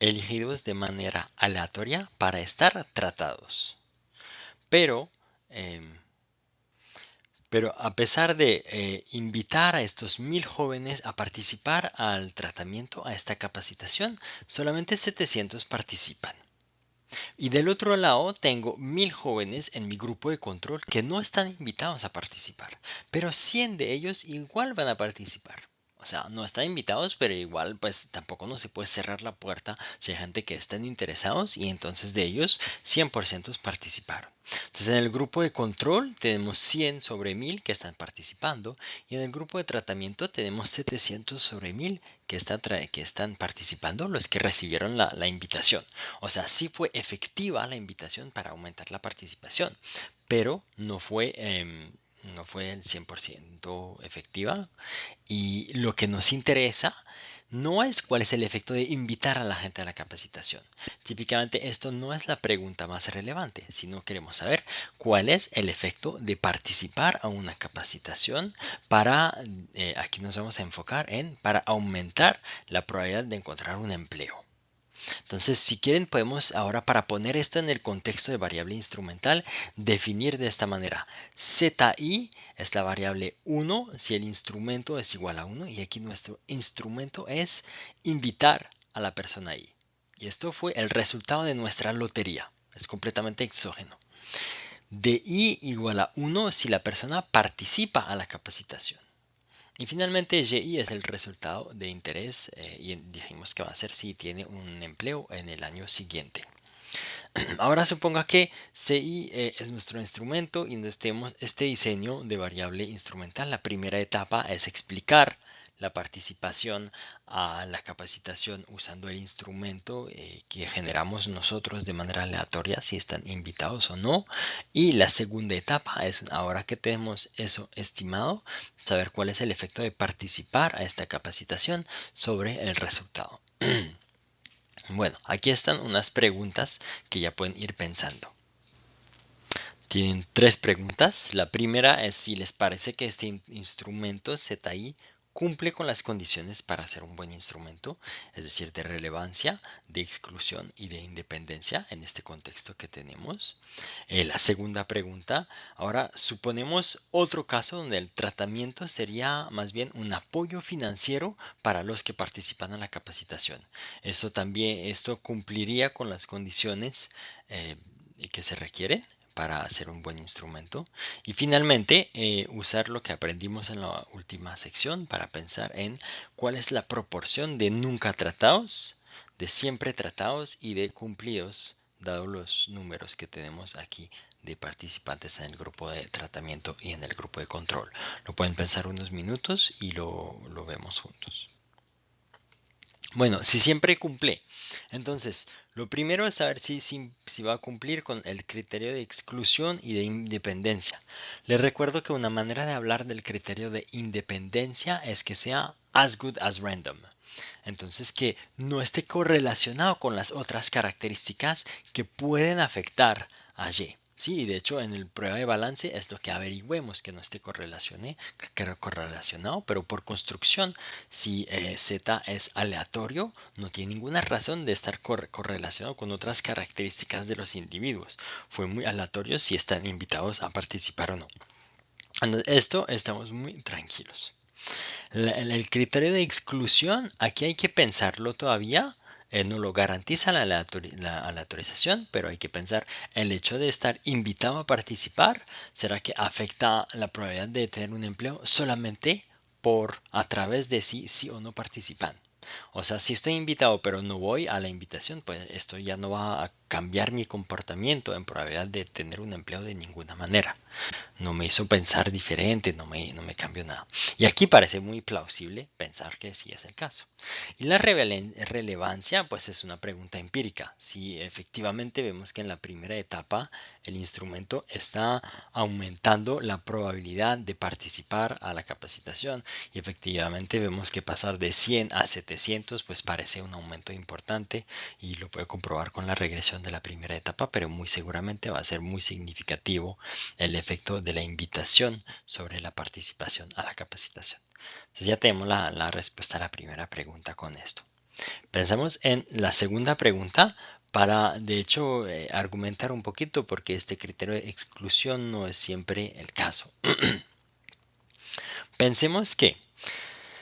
elegidos de manera aleatoria para estar tratados. Pero, eh, pero a pesar de invitar a estos 1000 jóvenes a participar al tratamiento, a esta capacitación, solamente 700 participan. Y del otro lado tengo 1000 jóvenes en mi grupo de control que no están invitados a participar, pero 100 de ellos igual van a participar. O sea, no están invitados, pero igual pues tampoco no se puede cerrar la puerta si hay gente que están interesados y entonces de ellos 100% participaron. Entonces en el grupo de control tenemos 100 sobre 1000 que están participando y en el grupo de tratamiento tenemos 700 sobre 1000 que están participando, los que recibieron la invitación. O sea, sí fue efectiva la invitación para aumentar la participación, pero no fue el 100% efectiva. Y lo que nos interesa no es cuál es el efecto de invitar a la gente a la capacitación. Típicamente esto no es la pregunta más relevante, sino queremos saber cuál es el efecto de participar a una capacitación para, aquí nos vamos a enfocar para aumentar la probabilidad de encontrar un empleo. Entonces, si quieren, podemos ahora, para poner esto en el contexto de variable instrumental, definir de esta manera. ZI es la variable 1 si el instrumento es igual a 1 y aquí nuestro instrumento es invitar a la persona I. Y esto fue el resultado de nuestra lotería. Es completamente exógeno. De I igual a 1 si la persona participa a la capacitación. Y finalmente YI es el resultado de interés y dijimos que va a ser si tiene un empleo en el año siguiente. Ahora suponga que CI es nuestro instrumento y entonces tenemos este diseño de variable instrumental. La primera etapa es explicar la participación a la capacitación usando el instrumento que generamos nosotros de manera aleatoria si están invitados o no. Y la segunda etapa es, ahora que tenemos eso estimado, saber cuál es el efecto de participar a esta capacitación sobre el resultado. Bueno, aquí están unas preguntas que ya pueden ir pensando. Tienen 3 preguntas. La primera es si les parece que este instrumento ZI cumple con las condiciones para ser un buen instrumento, es decir, de relevancia, de exclusión y de independencia en este contexto que tenemos. La segunda pregunta, ahora suponemos otro caso donde el tratamiento sería más bien un apoyo financiero para los que participan en la capacitación. Esto cumpliría con las condiciones que se requieren para hacer un buen instrumento. Y finalmente, usar lo que aprendimos en la última sección para pensar en cuál es la proporción de nunca tratados, de siempre tratados y de cumplidos, dado los números que tenemos aquí de participantes en el grupo de tratamiento y en el grupo de control. Lo pueden pensar unos minutos y lo vemos juntos. Bueno, si siempre cumple. Entonces, lo primero es saber si va a cumplir con el criterio de exclusión y de independencia. Les recuerdo que una manera de hablar del criterio de independencia es que sea as good as random. Entonces, que no esté correlacionado con las otras características que pueden afectar a Y. Sí, de hecho en el prueba de balance es lo que averigüemos que no esté correlacionado, pero por construcción, si Z es aleatorio, no tiene ninguna razón de estar correlacionado con otras características de los individuos. Fue muy aleatorio si están invitados a participar o no. Esto estamos muy tranquilos. El criterio de exclusión, aquí hay que pensarlo todavía. No lo garantiza la aleatorización, pero hay que pensar el hecho de estar invitado a participar. ¿Será que afecta la probabilidad de tener un empleo solamente a través de sí o no participan? O sea, si estoy invitado pero no voy a la invitación, pues esto ya no va a cambiar mi comportamiento en probabilidad de tener un empleo de ninguna manera. No me hizo pensar diferente, no me cambió nada. Y aquí parece muy plausible pensar que sí es el caso. Y la relevancia, pues es una pregunta empírica. Si efectivamente vemos que en la primera etapa el instrumento está aumentando la probabilidad de participar a la capacitación y efectivamente vemos que pasar de 100 a 700 pues parece un aumento importante y lo puede comprobar con la regresión de la primera etapa, pero muy seguramente va a ser muy significativo el efecto de la invitación sobre la participación a la capacitación. Entonces ya tenemos la respuesta a la primera pregunta con esto. Pensamos en la segunda pregunta para, de hecho, argumentar un poquito porque este criterio de exclusión no es siempre el caso. Pensemos que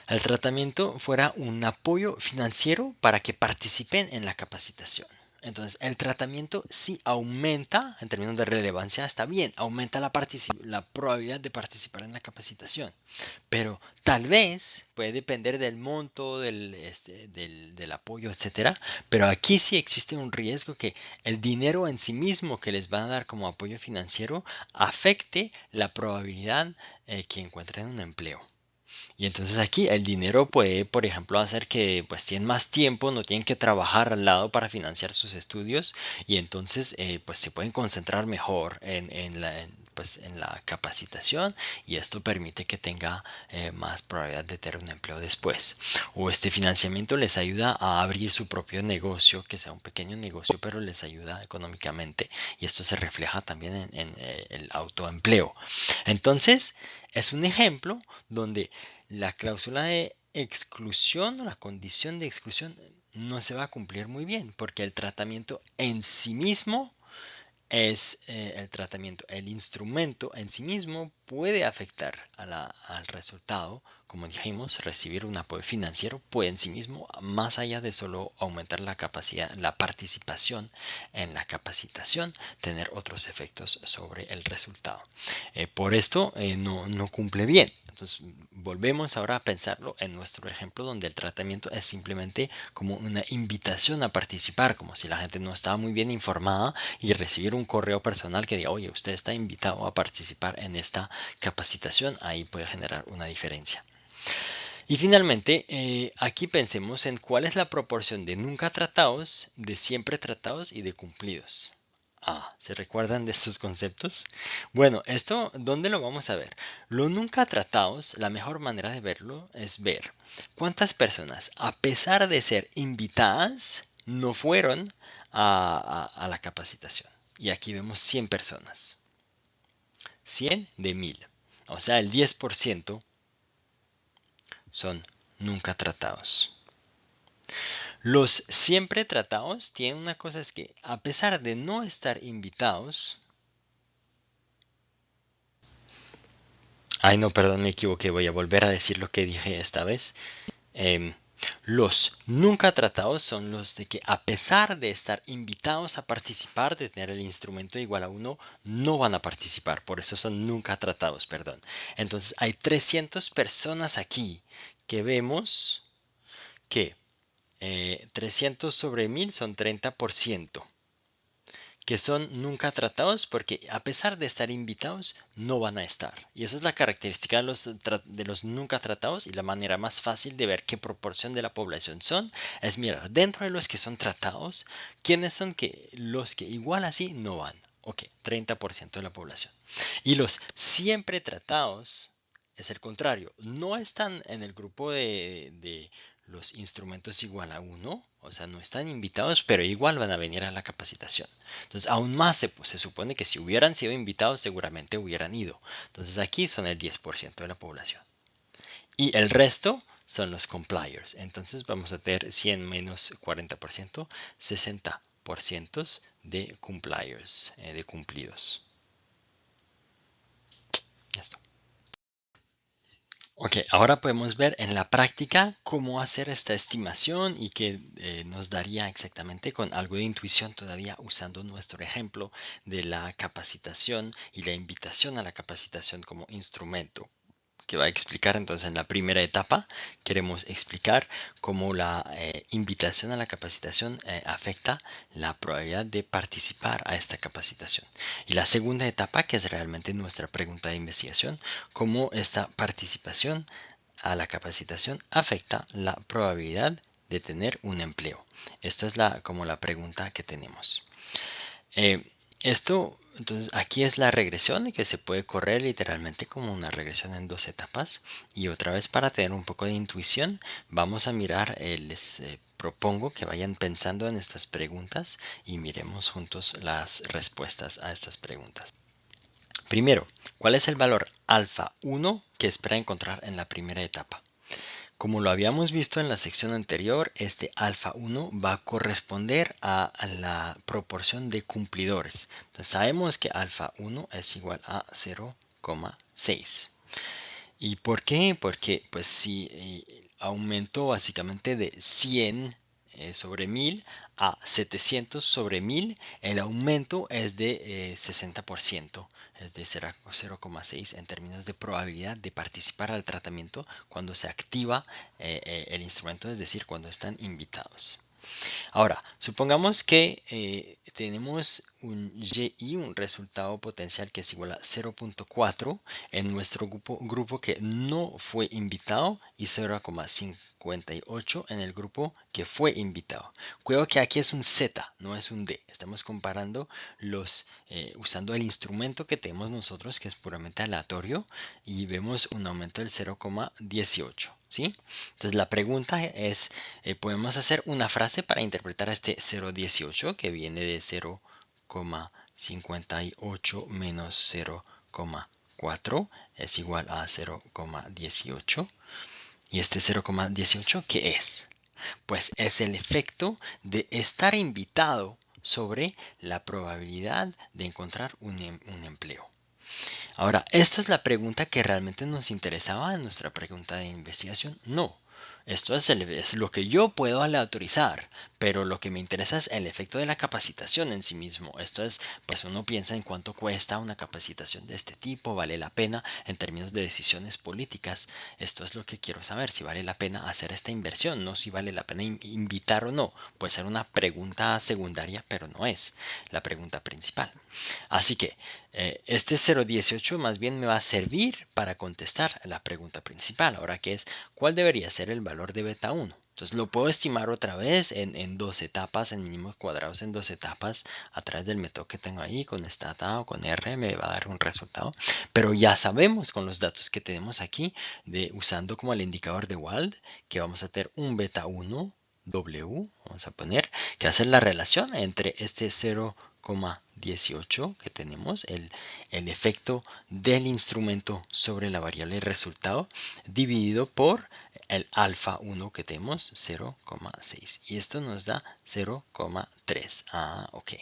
el tratamiento fuera un apoyo financiero para que participen en la capacitación. Entonces, el tratamiento sí aumenta, en términos de relevancia, está bien, aumenta la probabilidad de participar en la capacitación. Pero tal vez puede depender del monto, del apoyo, etcétera. Pero aquí sí existe un riesgo que el dinero en sí mismo que les van a dar como apoyo financiero afecte la probabilidad que encuentren un empleo. Y entonces aquí el dinero puede, por ejemplo, hacer que pues tienen más tiempo, no tienen que trabajar al lado para financiar sus estudios y entonces pues se pueden concentrar mejor pues, en la capacitación, y esto permite que tenga más probabilidad de tener un empleo después. O este financiamiento les ayuda a abrir su propio negocio, que sea un pequeño negocio, pero les ayuda económicamente, y esto se refleja también en el autoempleo. Entonces, es un ejemplo donde la cláusula de exclusión o la condición de exclusión no se va a cumplir muy bien, porque el tratamiento en sí mismo es el tratamiento. El instrumento en sí mismo puede afectar al resultado. Como dijimos, recibir un apoyo financiero puede en sí mismo, más allá de solo aumentar la capacidad, la participación en la capacitación, tener otros efectos sobre el resultado. Por esto no cumple bien. Entonces, volvemos ahora a pensarlo en nuestro ejemplo donde el tratamiento es simplemente como una invitación a participar, como si la gente no estaba muy bien informada, y recibir un correo personal que diga, oye, usted está invitado a participar en esta capacitación, ahí puede generar una diferencia. Y finalmente, aquí pensemos en cuál es la proporción de nunca tratados, de siempre tratados y de cumplidos. ¿Se recuerdan de estos conceptos? Bueno, esto, ¿dónde lo vamos a ver? Lo nunca tratados, la mejor manera de verlo es ver cuántas personas, a pesar de ser invitadas, no fueron a la capacitación. Y aquí vemos 100 personas. 100 de 1000. O sea, el 10% son nunca tratados. Los siempre tratados tienen una cosa, es que a pesar de no estar invitados, no, perdón, me equivoqué, voy a volver a decir lo que dije esta vez. Los nunca tratados son los de que a pesar de estar invitados a participar, de tener el instrumento igual a 1, no van a participar. Por eso son nunca tratados, perdón. Entonces hay 300 personas aquí que vemos que 300 sobre 1000 son 30%, que son nunca tratados porque a pesar de estar invitados no van a estar. Y eso es la característica de los nunca tratados, y la manera más fácil de ver qué proporción de la población son es mirar dentro de los que son tratados, quiénes son los que igual así no van. Ok, 30% de la población. Y los siempre tratados es el contrario, no están en el grupo de los instrumentos igual a 1, o sea, no están invitados, pero igual van a venir a la capacitación. Entonces, aún más se supone que si hubieran sido invitados, seguramente hubieran ido. Entonces, aquí son el 10% de la población. Y el resto son los compliers. Entonces, vamos a tener 100 menos 40%, 60% de compliers, de cumplidos. Eso. Ok, ahora podemos ver en la práctica cómo hacer esta estimación, y que nos daría exactamente con algo de intuición todavía usando nuestro ejemplo de la capacitación y la invitación a la capacitación como instrumento, que va a explicar. Entonces, en la primera etapa queremos explicar cómo la invitación a la capacitación afecta la probabilidad de participar a esta capacitación. Y la segunda etapa, que es realmente nuestra pregunta de investigación, cómo esta participación a la capacitación afecta la probabilidad de tener un empleo. Esto es como la pregunta que tenemos. Entonces aquí es la regresión, que se puede correr literalmente como una regresión en 2 etapas. Y otra vez, para tener un poco de intuición, vamos a mirar, les propongo que vayan pensando en estas preguntas y miremos juntos las respuestas a estas preguntas. Primero, ¿cuál es el valor alfa 1 que espera encontrar en la primera etapa? Como lo habíamos visto en la sección anterior, este alfa 1 va a corresponder a la proporción de cumplidores. Entonces sabemos que alfa 1 es igual a 0,6. ¿Y por qué? Porque pues si aumentó básicamente de 100 sobre 1000 a 700 sobre 1000, el aumento es de 60%, es de 0,6 en términos de probabilidad de participar al tratamiento cuando se activa el instrumento, es decir, cuando están invitados. Ahora, supongamos que tenemos un YI, un resultado potencial que es igual a 0,4 en nuestro grupo que no fue invitado, y 0,5 58 en el grupo que fue invitado. Cuidado que aquí es un Z, no es un D. Estamos comparando usando el instrumento que tenemos nosotros, que es puramente aleatorio, y vemos un aumento del 0,18. ¿Sí? Entonces la pregunta es, podemos hacer una frase para interpretar este 0,18 que viene de 0,58 menos 0,4 es igual a 0,18. ¿Y este 0,18 qué es? Pues es el efecto de estar invitado sobre la probabilidad de encontrar un empleo. Ahora, ¿esta es la pregunta que realmente nos interesaba en nuestra pregunta de investigación? No. Esto es lo que yo puedo aleatorizar, pero lo que me interesa es el efecto de la capacitación en sí mismo. Esto es, pues uno piensa en cuánto cuesta una capacitación de este tipo, vale la pena en términos de decisiones políticas. Esto es lo que quiero saber, si vale la pena hacer esta inversión, no si vale la pena invitar o no. Puede ser una pregunta secundaria, pero no es la pregunta principal. Así que este 0,18 más bien me va a servir para contestar la pregunta principal. Ahora que es, ¿cuál debería ser el valor de beta 1? Entonces lo puedo estimar otra vez en dos etapas, en mínimos cuadrados en dos etapas, a través del método que tengo ahí, con stat_a o con R me va a dar un resultado. Pero ya sabemos con los datos que tenemos aquí, usando como el indicador de Wald, que vamos a tener un beta 1 W, vamos a poner, que hace la relación entre este 0,18 que tenemos, el efecto del instrumento sobre la variable resultado, dividido por el alfa 1 que tenemos, 0,6. Y esto nos da 0,3. Ah, ok.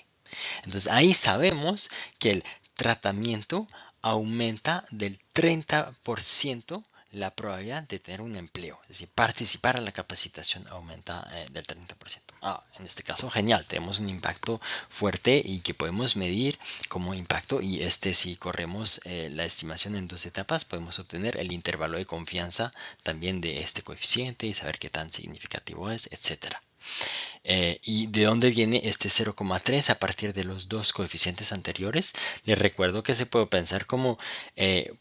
Entonces ahí sabemos que el tratamiento aumenta del 30% la probabilidad de tener un empleo. Es decir, participar en la capacitación aumenta del 30%. En este caso, genial. Tenemos un impacto fuerte y que podemos medir como impacto. Y si corremos la estimación en dos etapas, podemos obtener el intervalo de confianza también de este coeficiente y saber qué tan significativo es, etcétera. ¿Y de dónde viene este 0,3 a partir de los dos coeficientes anteriores? Les recuerdo que se puede pensar como,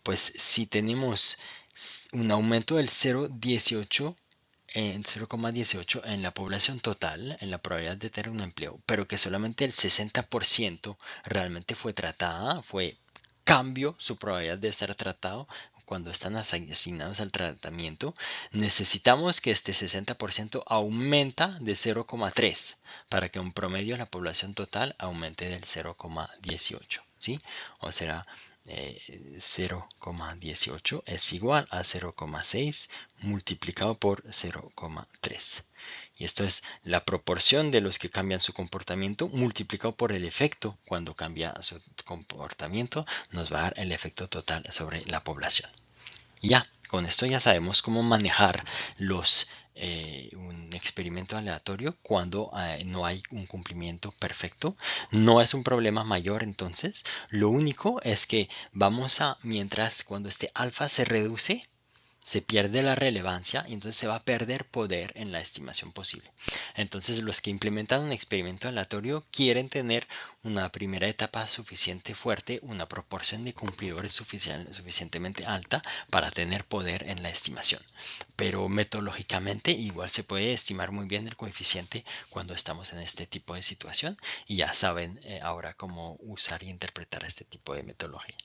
pues si tenemos un aumento del 0,18 en 0,18 en la población total, en la probabilidad de tener un empleo, pero que solamente el 60% realmente fue tratada, cambio su probabilidad de estar tratado cuando están asignados al tratamiento, necesitamos que este 60% aumenta de 0,3 para que un promedio de la población total aumente del 0,18, ¿sí? O será 0,18 es igual a 0,6 multiplicado por 0,3. Y esto es la proporción de los que cambian su comportamiento multiplicado por el efecto cuando cambia su comportamiento, nos va a dar el efecto total sobre la población. Y ya, con esto ya sabemos cómo manejar un experimento aleatorio cuando no hay un cumplimiento perfecto. No es un problema mayor entonces. Lo único es que cuando este alfa se reduce, se pierde la relevancia y entonces se va a perder poder en la estimación posible. Entonces los que implementan un experimento aleatorio quieren tener una primera etapa suficiente fuerte, una proporción de cumplidores suficientemente alta para tener poder en la estimación. Pero metodológicamente igual se puede estimar muy bien el coeficiente cuando estamos en este tipo de situación y ya saben ahora cómo usar y interpretar este tipo de metodología.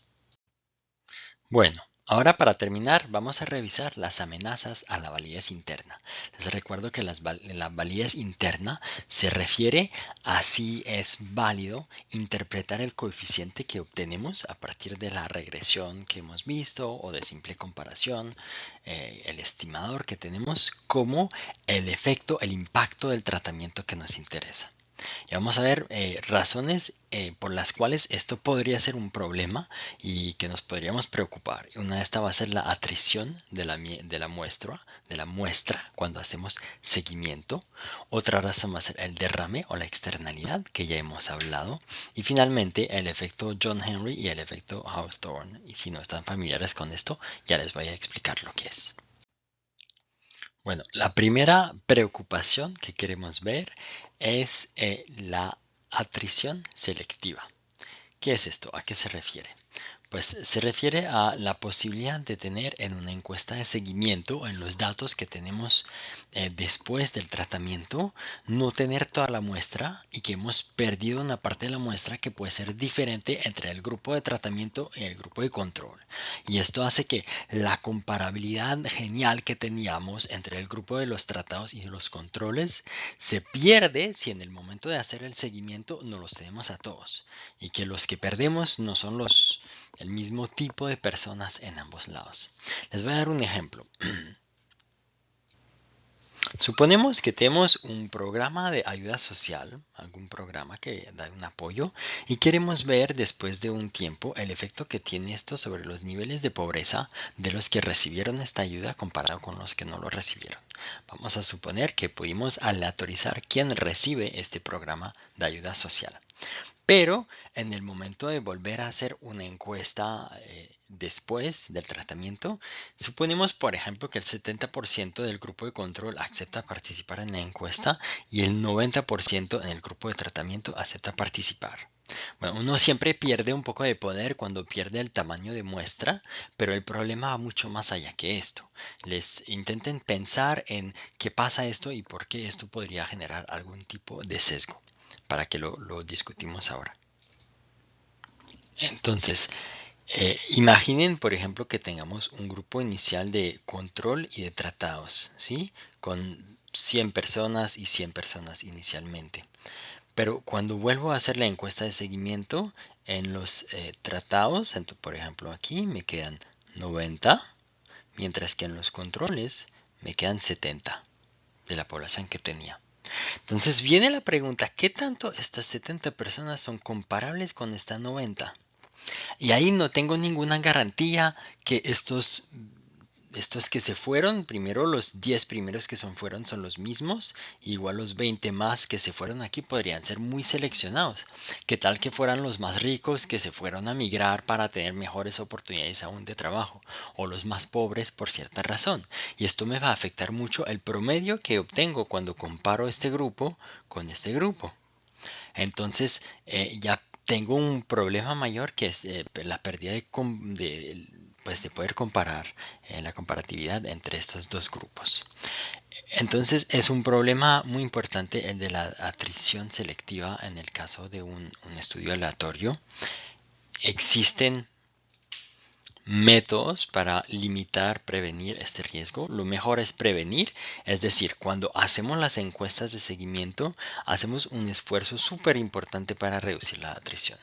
Bueno, ahora para terminar vamos a revisar las amenazas a la validez interna. Les recuerdo que la validez interna se refiere a si es válido interpretar el coeficiente que obtenemos a partir de la regresión que hemos visto o de simple comparación, el estimador que tenemos como el efecto, el impacto del tratamiento que nos interesa. Y vamos a ver razones por las cuales esto podría ser un problema y que nos podríamos preocupar. Una de estas va a ser la atrición de la muestra cuando hacemos seguimiento. Otra razón va a ser el derrame o la externalidad que ya hemos hablado. Y finalmente el efecto John Henry y el efecto Hawthorne. Y si no están familiares con esto, ya les voy a explicar lo que es. Bueno, la primera preocupación que queremos ver es la atrición selectiva. ¿Qué es esto? ¿A qué se refiere? Pues se refiere a la posibilidad de tener en una encuesta de seguimiento, en los datos que tenemos después del tratamiento, no tener toda la muestra y que hemos perdido una parte de la muestra que puede ser diferente entre el grupo de tratamiento y el grupo de control. Y esto hace que la comparabilidad genial que teníamos entre el grupo de los tratados y los controles se pierde si en el momento de hacer el seguimiento no los tenemos a todos. Y que los que perdemos no son el mismo tipo de personas en ambos lados. Les voy a dar un ejemplo. Suponemos que tenemos un programa de ayuda social, algún programa que da un apoyo, y queremos ver después de un tiempo el efecto que tiene esto sobre los niveles de pobreza de los que recibieron esta ayuda comparado con los que no lo recibieron. Vamos a suponer que pudimos aleatorizar quién recibe este programa de ayuda social. Pero en el momento de volver a hacer una encuesta después del tratamiento, suponemos, por ejemplo, que el 70% del grupo de control acepta participar en la encuesta y el 90% en el grupo de tratamiento acepta participar. Bueno, uno siempre pierde un poco de poder cuando pierde el tamaño de muestra, pero el problema va mucho más allá que esto. Les intenten pensar en qué pasa esto y por qué esto podría generar algún tipo de sesgo, para que lo discutimos ahora. Entonces, imaginen, por ejemplo, que tengamos un grupo inicial de control y de tratados, ¿sí? Con 100 personas y 100 personas inicialmente. Pero cuando vuelvo a hacer la encuesta de seguimiento en los tratados, por ejemplo aquí me quedan 90, mientras que en los controles me quedan 70 de la población que tenía. Entonces viene la pregunta, ¿qué tanto estas 70 personas son comparables con estas 90? Y ahí no tengo ninguna garantía que estos que se fueron, primero los 10 primeros que fueron son los mismos, igual los 20 más que se fueron aquí podrían ser muy seleccionados. ¿Qué tal que fueran los más ricos que se fueron a migrar para tener mejores oportunidades aún de trabajo? O los más pobres por cierta razón. Y esto me va a afectar mucho el promedio que obtengo cuando comparo este grupo con este grupo. Entonces ya tengo un problema mayor que es la pérdida pues, de poder comparar la comparatividad entre estos dos grupos. Entonces es un problema muy importante el de la atrición selectiva en el caso de un estudio aleatorio. Existen métodos para limitar, prevenir este riesgo. Lo mejor es prevenir, es decir, cuando hacemos las encuestas de seguimiento, hacemos un esfuerzo súper importante para reducir la atrición.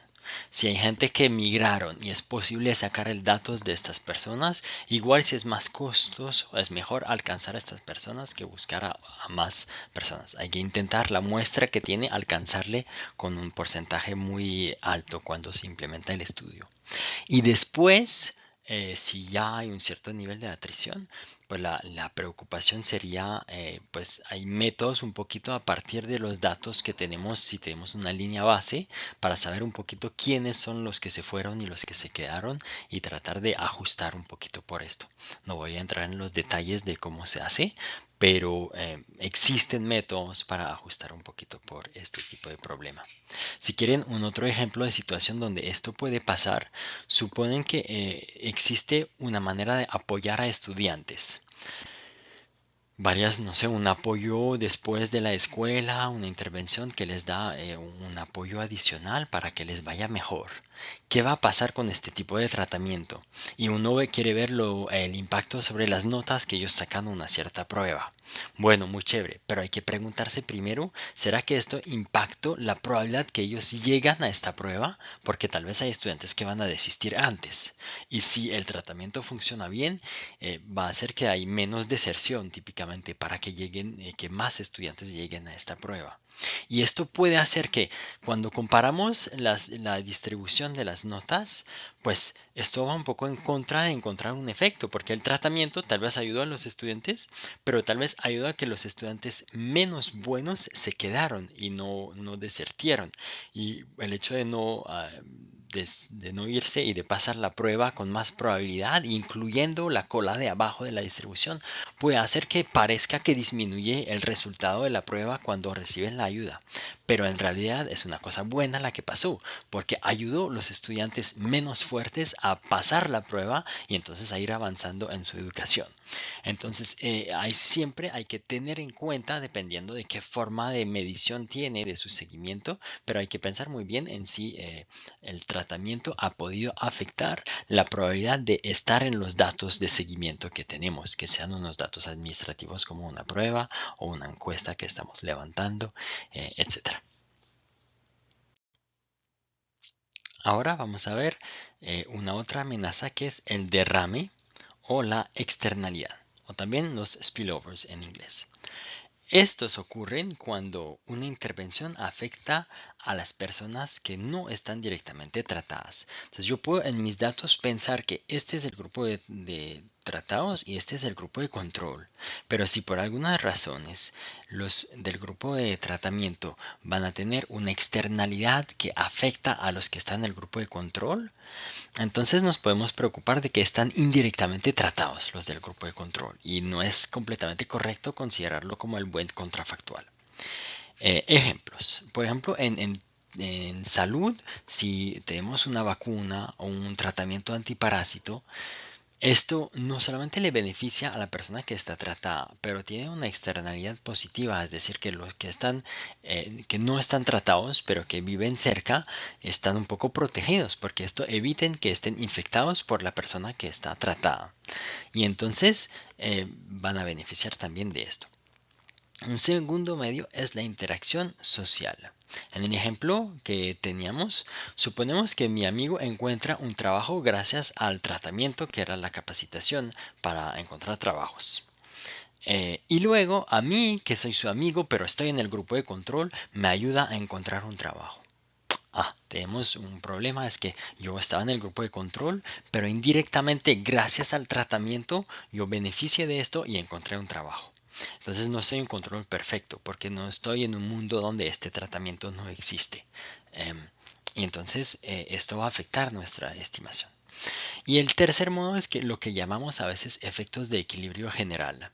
Si hay gente que emigraron y es posible sacar el datos de estas personas, igual si es más costoso, es mejor alcanzar a estas personas que buscar a más personas. Hay que intentar la muestra que tiene alcanzarle con un porcentaje muy alto cuando se implementa el estudio. Y después, si ya hay un cierto nivel de atrición, pues la preocupación sería, pues hay métodos un poquito a partir de los datos que tenemos, si tenemos una línea base, para saber un poquito quiénes son los que se fueron y los que se quedaron y tratar de ajustar un poquito por esto. No voy a entrar en los detalles de cómo se hace, pero existen métodos para ajustar un poquito por este tipo de problema. Si quieren un otro ejemplo de situación donde esto puede pasar, suponen que existe una manera de apoyar a estudiantes. No sé, un apoyo después de la escuela, una intervención que les da un apoyo adicional para que les vaya mejor. ¿Qué va a pasar con este tipo de tratamiento? Y uno quiere ver el impacto sobre las notas que ellos sacan una cierta prueba. Bueno, muy chévere, pero hay que preguntarse primero, ¿será que esto impacta la probabilidad que ellos llegan a esta prueba? Porque tal vez hay estudiantes que van a desistir antes. Y si el tratamiento funciona bien, va a hacer que hay menos deserción típicamente para que que más estudiantes lleguen a esta prueba. Y esto puede hacer que cuando comparamos la distribución de las notas, pues esto va un poco en contra de encontrar un efecto, porque el tratamiento tal vez ayudó a los estudiantes, pero tal vez ayudó a que los estudiantes menos buenos se quedaron y no desertieron. Y el hecho de no de no irse y de pasar la prueba con más probabilidad, incluyendo la cola de abajo de la distribución, puede hacer que parezca que disminuye el resultado de la prueba cuando reciben la ayuda. Pero en realidad es una cosa buena la que pasó, porque ayudó a los estudiantes menos fuertes a pasar la prueba y entonces a ir avanzando en su educación. Entonces, siempre hay que tener en cuenta, dependiendo de qué forma de medición tiene de su seguimiento, pero hay que pensar muy bien en si el tratamiento ha podido afectar la probabilidad de estar en los datos de seguimiento que tenemos, que sean unos datos administrativos como una prueba o una encuesta que estamos levantando, etc. Ahora vamos a ver una otra amenaza que es el derrame o la externalidad, o también los spillovers en inglés. Estos ocurren cuando una intervención afecta a las personas que no están directamente tratadas. Entonces yo puedo en mis datos pensar que este es el grupo de tratados y este es el grupo de control. Pero si por algunas razones los del grupo de tratamiento van a tener una externalidad que afecta a los que están en el grupo de control, entonces nos podemos preocupar de que están indirectamente tratados los del grupo de control y no es completamente correcto considerarlo como el buen contrafactual. Ejemplos. Por ejemplo, en salud, si tenemos una vacuna o un tratamiento antiparásito, esto no solamente le beneficia a la persona que está tratada, pero tiene una externalidad positiva, es decir, que los que no están tratados, pero que viven cerca, están un poco protegidos, porque esto eviten que estén infectados por la persona que está tratada. Y entonces van a beneficiar también de esto. Un segundo medio es la interacción social. En el ejemplo que teníamos, suponemos que mi amigo encuentra un trabajo gracias al tratamiento que era la capacitación para encontrar trabajos. Y luego a mí, que soy su amigo, pero estoy en el grupo de control, me ayuda a encontrar un trabajo. Tenemos un problema, es que yo estaba en el grupo de control, pero indirectamente gracias al tratamiento yo beneficié de esto y encontré un trabajo. Entonces no estoy en control perfecto porque no estoy en un mundo donde este tratamiento no existe. Y entonces esto va a afectar nuestra estimación. Y el tercer modo es que lo que llamamos a veces efectos de equilibrio general.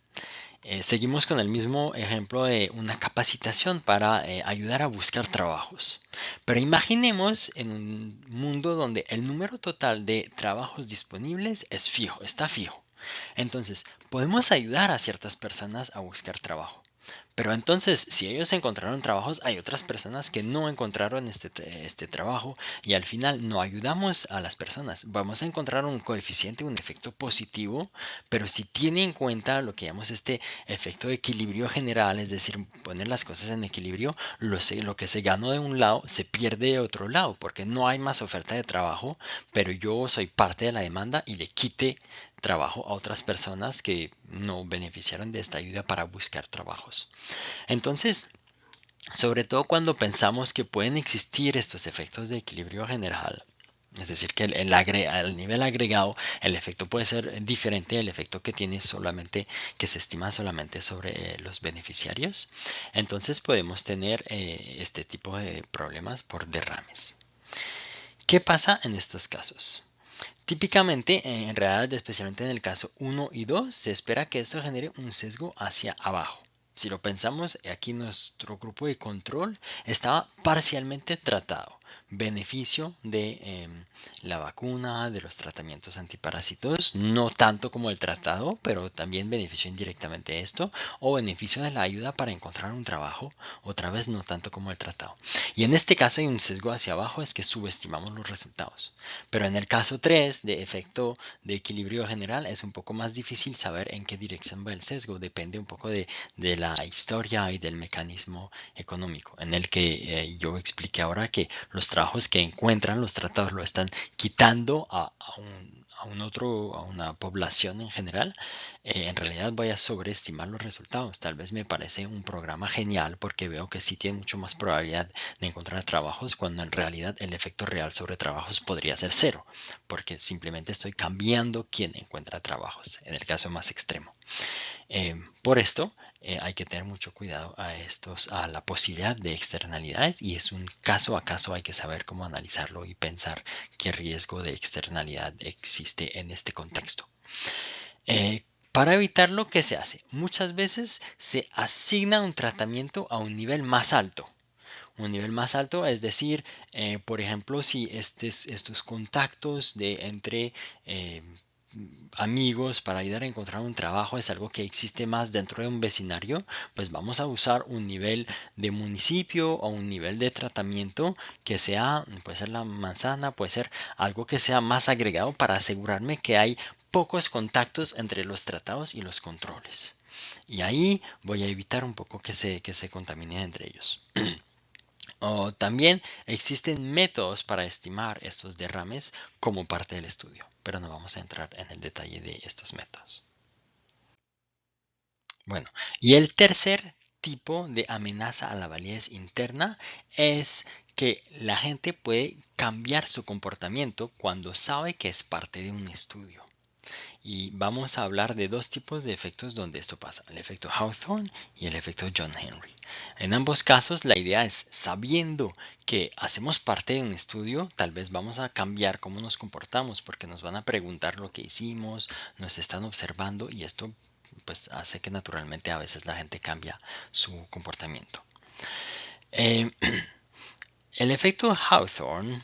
Seguimos con el mismo ejemplo de una capacitación para ayudar a buscar trabajos. Pero imaginemos en un mundo donde el número total de trabajos disponibles es fijo, está fijo. Entonces, podemos ayudar a ciertas personas a buscar trabajo. Pero entonces, si ellos encontraron trabajos, hay otras personas que no encontraron este trabajo y al final no ayudamos a las personas. Vamos a encontrar un coeficiente, un efecto positivo, pero si tiene en cuenta lo que llamamos este efecto de equilibrio general, es decir, poner las cosas en equilibrio, lo que se ganó de un lado se pierde de otro lado, porque no hay más oferta de trabajo, pero yo soy parte de la demanda y le quite trabajo a otras personas que no beneficiaron de esta ayuda para buscar trabajos. Entonces, sobre todo cuando pensamos que pueden existir estos efectos de equilibrio general, es decir, que al nivel agregado el efecto puede ser diferente del efecto que tiene solamente, que se estima solamente sobre los beneficiarios, entonces podemos tener este tipo de problemas por derrames. ¿Qué pasa en estos casos? Típicamente, en realidad, especialmente en el caso 1 y 2, se espera que esto genere un sesgo hacia abajo. Si lo pensamos, aquí nuestro grupo de control estaba parcialmente tratado. Beneficio de la vacuna, de los tratamientos antiparásitos, no tanto como el tratado, pero también beneficio indirectamente de esto, o beneficio de la ayuda para encontrar un trabajo, otra vez no tanto como el tratado. Y en este caso hay un sesgo hacia abajo, es que subestimamos los resultados. Pero en el caso 3 de efecto de equilibrio general es un poco más difícil saber en qué dirección va el sesgo, depende un poco de la historia y del mecanismo económico, en el que yo expliqué ahora que los trabajos que encuentran los tratados lo están quitando a una población en general. En realidad voy a sobreestimar los resultados. Tal vez me parece un programa genial porque veo que sí tiene mucho más probabilidad de encontrar trabajos cuando en realidad el efecto real sobre trabajos podría ser cero, porque simplemente estoy cambiando quién encuentra trabajos, en el caso más extremo. Por esto, hay que tener mucho cuidado a la posibilidad de externalidades y es un caso a caso, hay que saber cómo analizarlo y pensar qué riesgo de externalidad existe en este contexto. Para evitarlo, ¿qué se hace? Muchas veces se asigna un tratamiento a un nivel más alto. Un nivel más alto, es decir, por ejemplo, si estos contactos entre eh, amigos para ayudar a encontrar un trabajo es algo que existe más dentro de un vecindario, pues vamos a usar un nivel de municipio o un nivel de tratamiento que sea, puede ser la manzana, puede ser algo que sea más agregado para asegurarme que hay pocos contactos entre los tratados y los controles. Y ahí voy a evitar un poco que se contaminen entre ellos. También existen métodos para estimar estos derrames como parte del estudio, pero no vamos a entrar en el detalle de estos métodos. Bueno, y el tercer tipo de amenaza a la validez interna es que la gente puede cambiar su comportamiento cuando sabe que es parte de un estudio. Y vamos a hablar de dos tipos de efectos donde esto pasa, el efecto Hawthorne y el efecto John Henry. En ambos casos, la idea es, sabiendo que hacemos parte de un estudio, tal vez vamos a cambiar cómo nos comportamos porque nos van a preguntar lo que hicimos, nos están observando y esto pues hace que naturalmente a veces la gente cambia su comportamiento. El efecto Hawthorne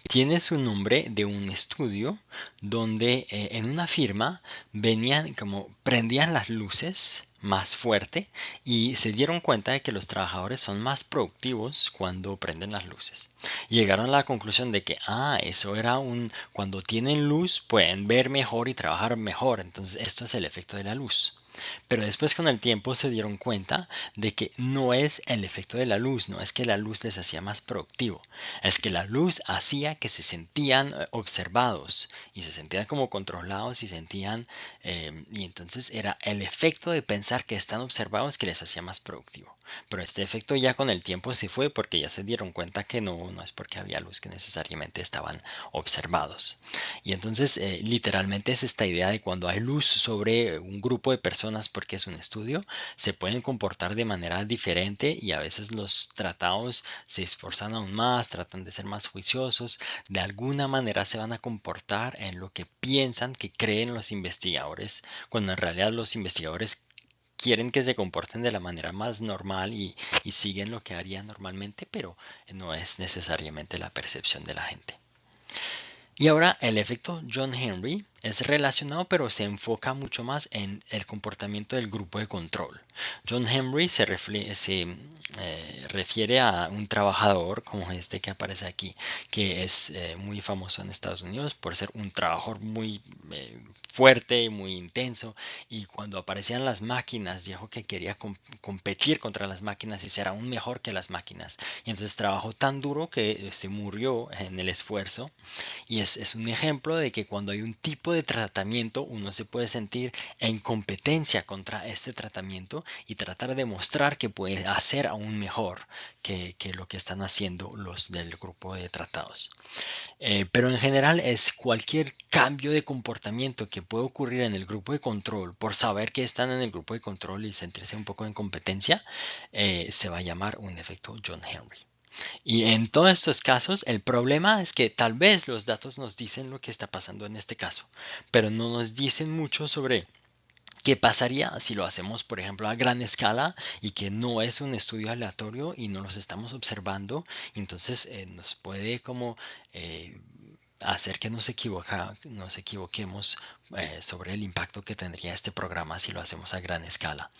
tiene su nombre de un estudio donde en una firma venían como prendían las luces más fuerte y se dieron cuenta de que los trabajadores son más productivos cuando prenden las luces. Llegaron a la conclusión de que, eso era cuando tienen luz pueden ver mejor y trabajar mejor. Entonces esto es el efecto de la luz. Pero después con el tiempo se dieron cuenta de que no es el efecto de la luz, no es que la luz les hacía más productivo, es que la luz hacía que se sentían observados y se sentían como controlados y sentían, y entonces era el efecto de pensar que están observados que les hacía más productivo. Pero este efecto ya con el tiempo se fue porque ya se dieron cuenta que no es porque había luz que necesariamente estaban observados. Y entonces literalmente es esta idea de cuando hay luz sobre un grupo de personas porque es un estudio, se pueden comportar de manera diferente y a veces los tratados se esforzan aún más, tratan de ser más juiciosos, de alguna manera se van a comportar en lo que piensan que creen los investigadores, cuando en realidad los investigadores quieren que se comporten de la manera más normal y siguen lo que harían normalmente, pero no es necesariamente la percepción de la gente. Y ahora el efecto John Henry es relacionado pero se enfoca mucho más en el comportamiento del grupo de control. John Henry se refiere a un trabajador como este que aparece aquí, que es muy famoso en Estados Unidos por ser un trabajador muy fuerte y muy intenso. Y cuando aparecían las máquinas, dijo que quería competir contra las máquinas y ser aún mejor que las máquinas. Y entonces trabajó tan duro que se murió en el esfuerzo y es un ejemplo de que cuando hay un tipo de tratamiento uno se puede sentir en competencia contra este tratamiento y tratar de mostrar que puede hacer aún mejor que lo que están haciendo los del grupo de tratados. Pero en general es cualquier cambio de comportamiento que puede ocurrir en el grupo de control por saber que están en el grupo de control y sentirse un poco en competencia, se va a llamar un efecto John Henry. Y en todos estos casos, el problema es que tal vez los datos nos dicen lo que está pasando en este caso, pero no nos dicen mucho sobre qué pasaría si lo hacemos, por ejemplo, a gran escala y que no es un estudio aleatorio y no los estamos observando. Entonces nos puede como hacer que nos equivoquemos sobre el impacto que tendría este programa si lo hacemos a gran escala.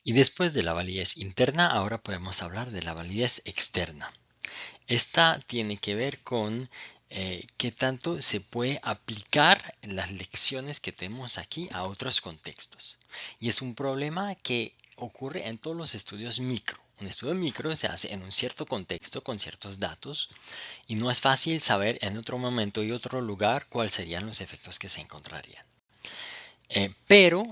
Y después de la validez interna, ahora podemos hablar de la validez externa. Esta tiene que ver con qué tanto se puede aplicar las lecciones que tenemos aquí a otros contextos. Y es un problema que ocurre en todos los estudios micro. Un estudio micro se hace en un cierto contexto con ciertos datos y no es fácil saber en otro momento y otro lugar cuáles serían los efectos que se encontrarían. Pero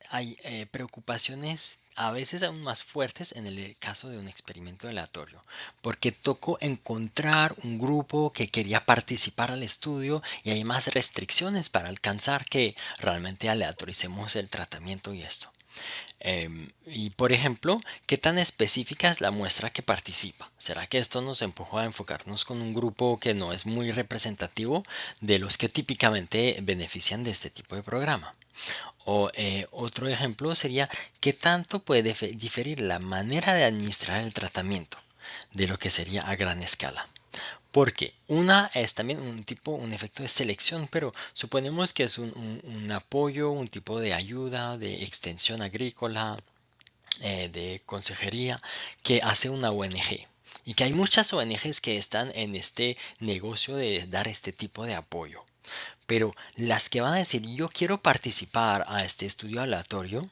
hay preocupaciones a veces aún más fuertes en el caso de un experimento aleatorio, porque tocó encontrar un grupo que quería participar al estudio y hay más restricciones para alcanzar que realmente aleatoricemos el tratamiento y esto. Y por ejemplo, ¿qué tan específica es la muestra que participa? ¿Será que esto nos empujó a enfocarnos con un grupo que no es muy representativo de los que típicamente benefician de este tipo de programa? O otro ejemplo sería, ¿qué tanto puede diferir la manera de administrar el tratamiento de lo que sería a gran escala? Porque una es también un efecto de selección, pero suponemos que es un apoyo, un tipo de ayuda, de extensión agrícola, de consejería que hace una ONG. Y que hay muchas ONGs que están en este negocio de dar este tipo de apoyo. Pero las que van a decir, yo quiero participar a este estudio aleatorio,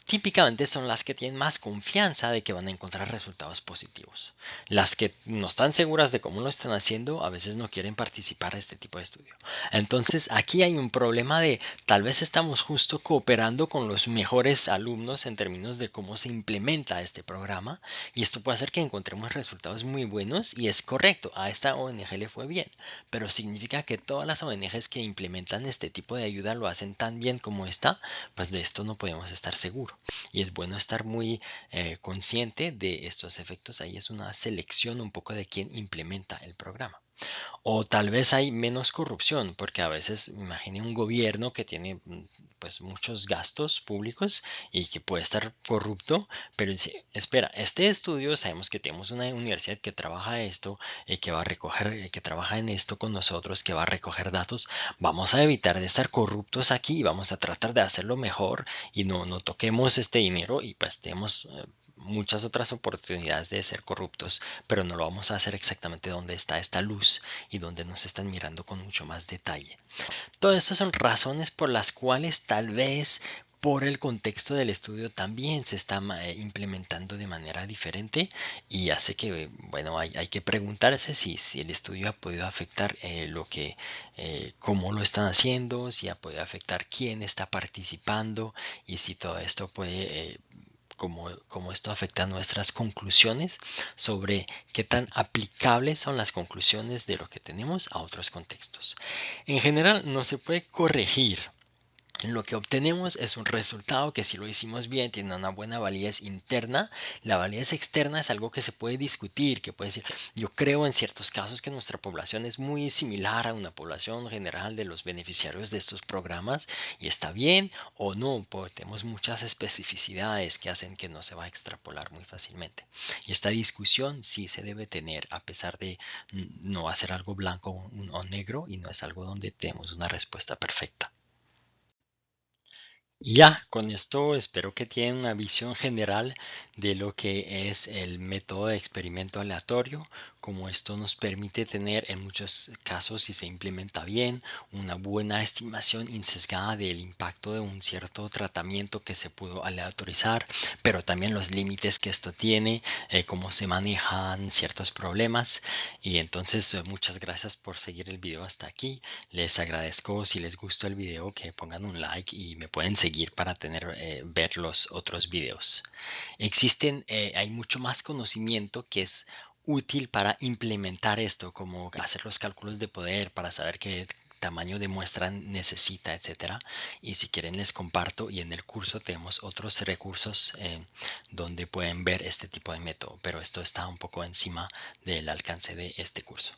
típicamente son las que tienen más confianza de que van a encontrar resultados positivos. Las que no están seguras de cómo lo están haciendo, a veces no quieren participar a este tipo de estudio. Entonces aquí hay un problema de tal vez estamos justo cooperando con los mejores alumnos en términos de cómo se implementa este programa y esto puede hacer que encontremos resultados muy buenos y es correcto, a esta ONG le fue bien, pero significa que todas las ONGs que implementan este tipo de ayuda lo hacen tan bien como esta, pues de esto no podemos estar seguros. Y es bueno estar muy consciente de estos efectos. Ahí es una selección un poco de quién implementa el programa. O tal vez hay menos corrupción, porque a veces imagine un gobierno que tiene pues muchos gastos públicos y que puede estar corrupto, pero dice, espera, este estudio sabemos que tenemos una universidad que trabaja esto, que va a recoger, que trabaja en esto con nosotros, que va a recoger datos, vamos a evitar de estar corruptos aquí y vamos a tratar de hacerlo mejor y no toquemos este dinero y pues tenemos muchas otras oportunidades de ser corruptos, pero no lo vamos a hacer exactamente donde está esta luz y donde nos están mirando con mucho más detalle. Todas estas son razones por las cuales tal vez por el contexto del estudio también se está implementando de manera diferente y hace que, bueno, hay que preguntarse si el estudio ha podido afectar cómo lo están haciendo, si ha podido afectar quién está participando y si todo esto puede cómo esto afecta nuestras conclusiones sobre qué tan aplicables son las conclusiones de lo que tenemos a otros contextos. En general, no se puede corregir. Lo que obtenemos es un resultado que si lo hicimos bien tiene una buena validez interna. La validez externa es algo que se puede discutir, que puede decir, yo creo en ciertos casos que nuestra población es muy similar a una población general de los beneficiarios de estos programas y está bien o no, porque tenemos muchas especificidades que hacen que no se va a extrapolar muy fácilmente. Y esta discusión sí se debe tener a pesar de no hacer algo blanco o negro y no es algo donde tenemos una respuesta perfecta. Ya, con esto espero que tienen una visión general de lo que es el método de experimento aleatorio, como esto nos permite tener en muchos casos, si se implementa bien, una buena estimación insesgada del impacto de un cierto tratamiento que se pudo aleatorizar, pero también los límites que esto tiene, cómo se manejan ciertos problemas. Y entonces muchas gracias por seguir el video hasta aquí. Les agradezco si les gustó el video que pongan un like y me pueden seguir para ver los otros videos. Hay mucho más conocimiento que es útil para implementar esto, como hacer los cálculos de poder para saber qué tamaño de muestra necesita, etcétera. Y si quieren les comparto y en el curso tenemos otros recursos donde pueden ver este tipo de método, pero esto está un poco encima del alcance de este curso.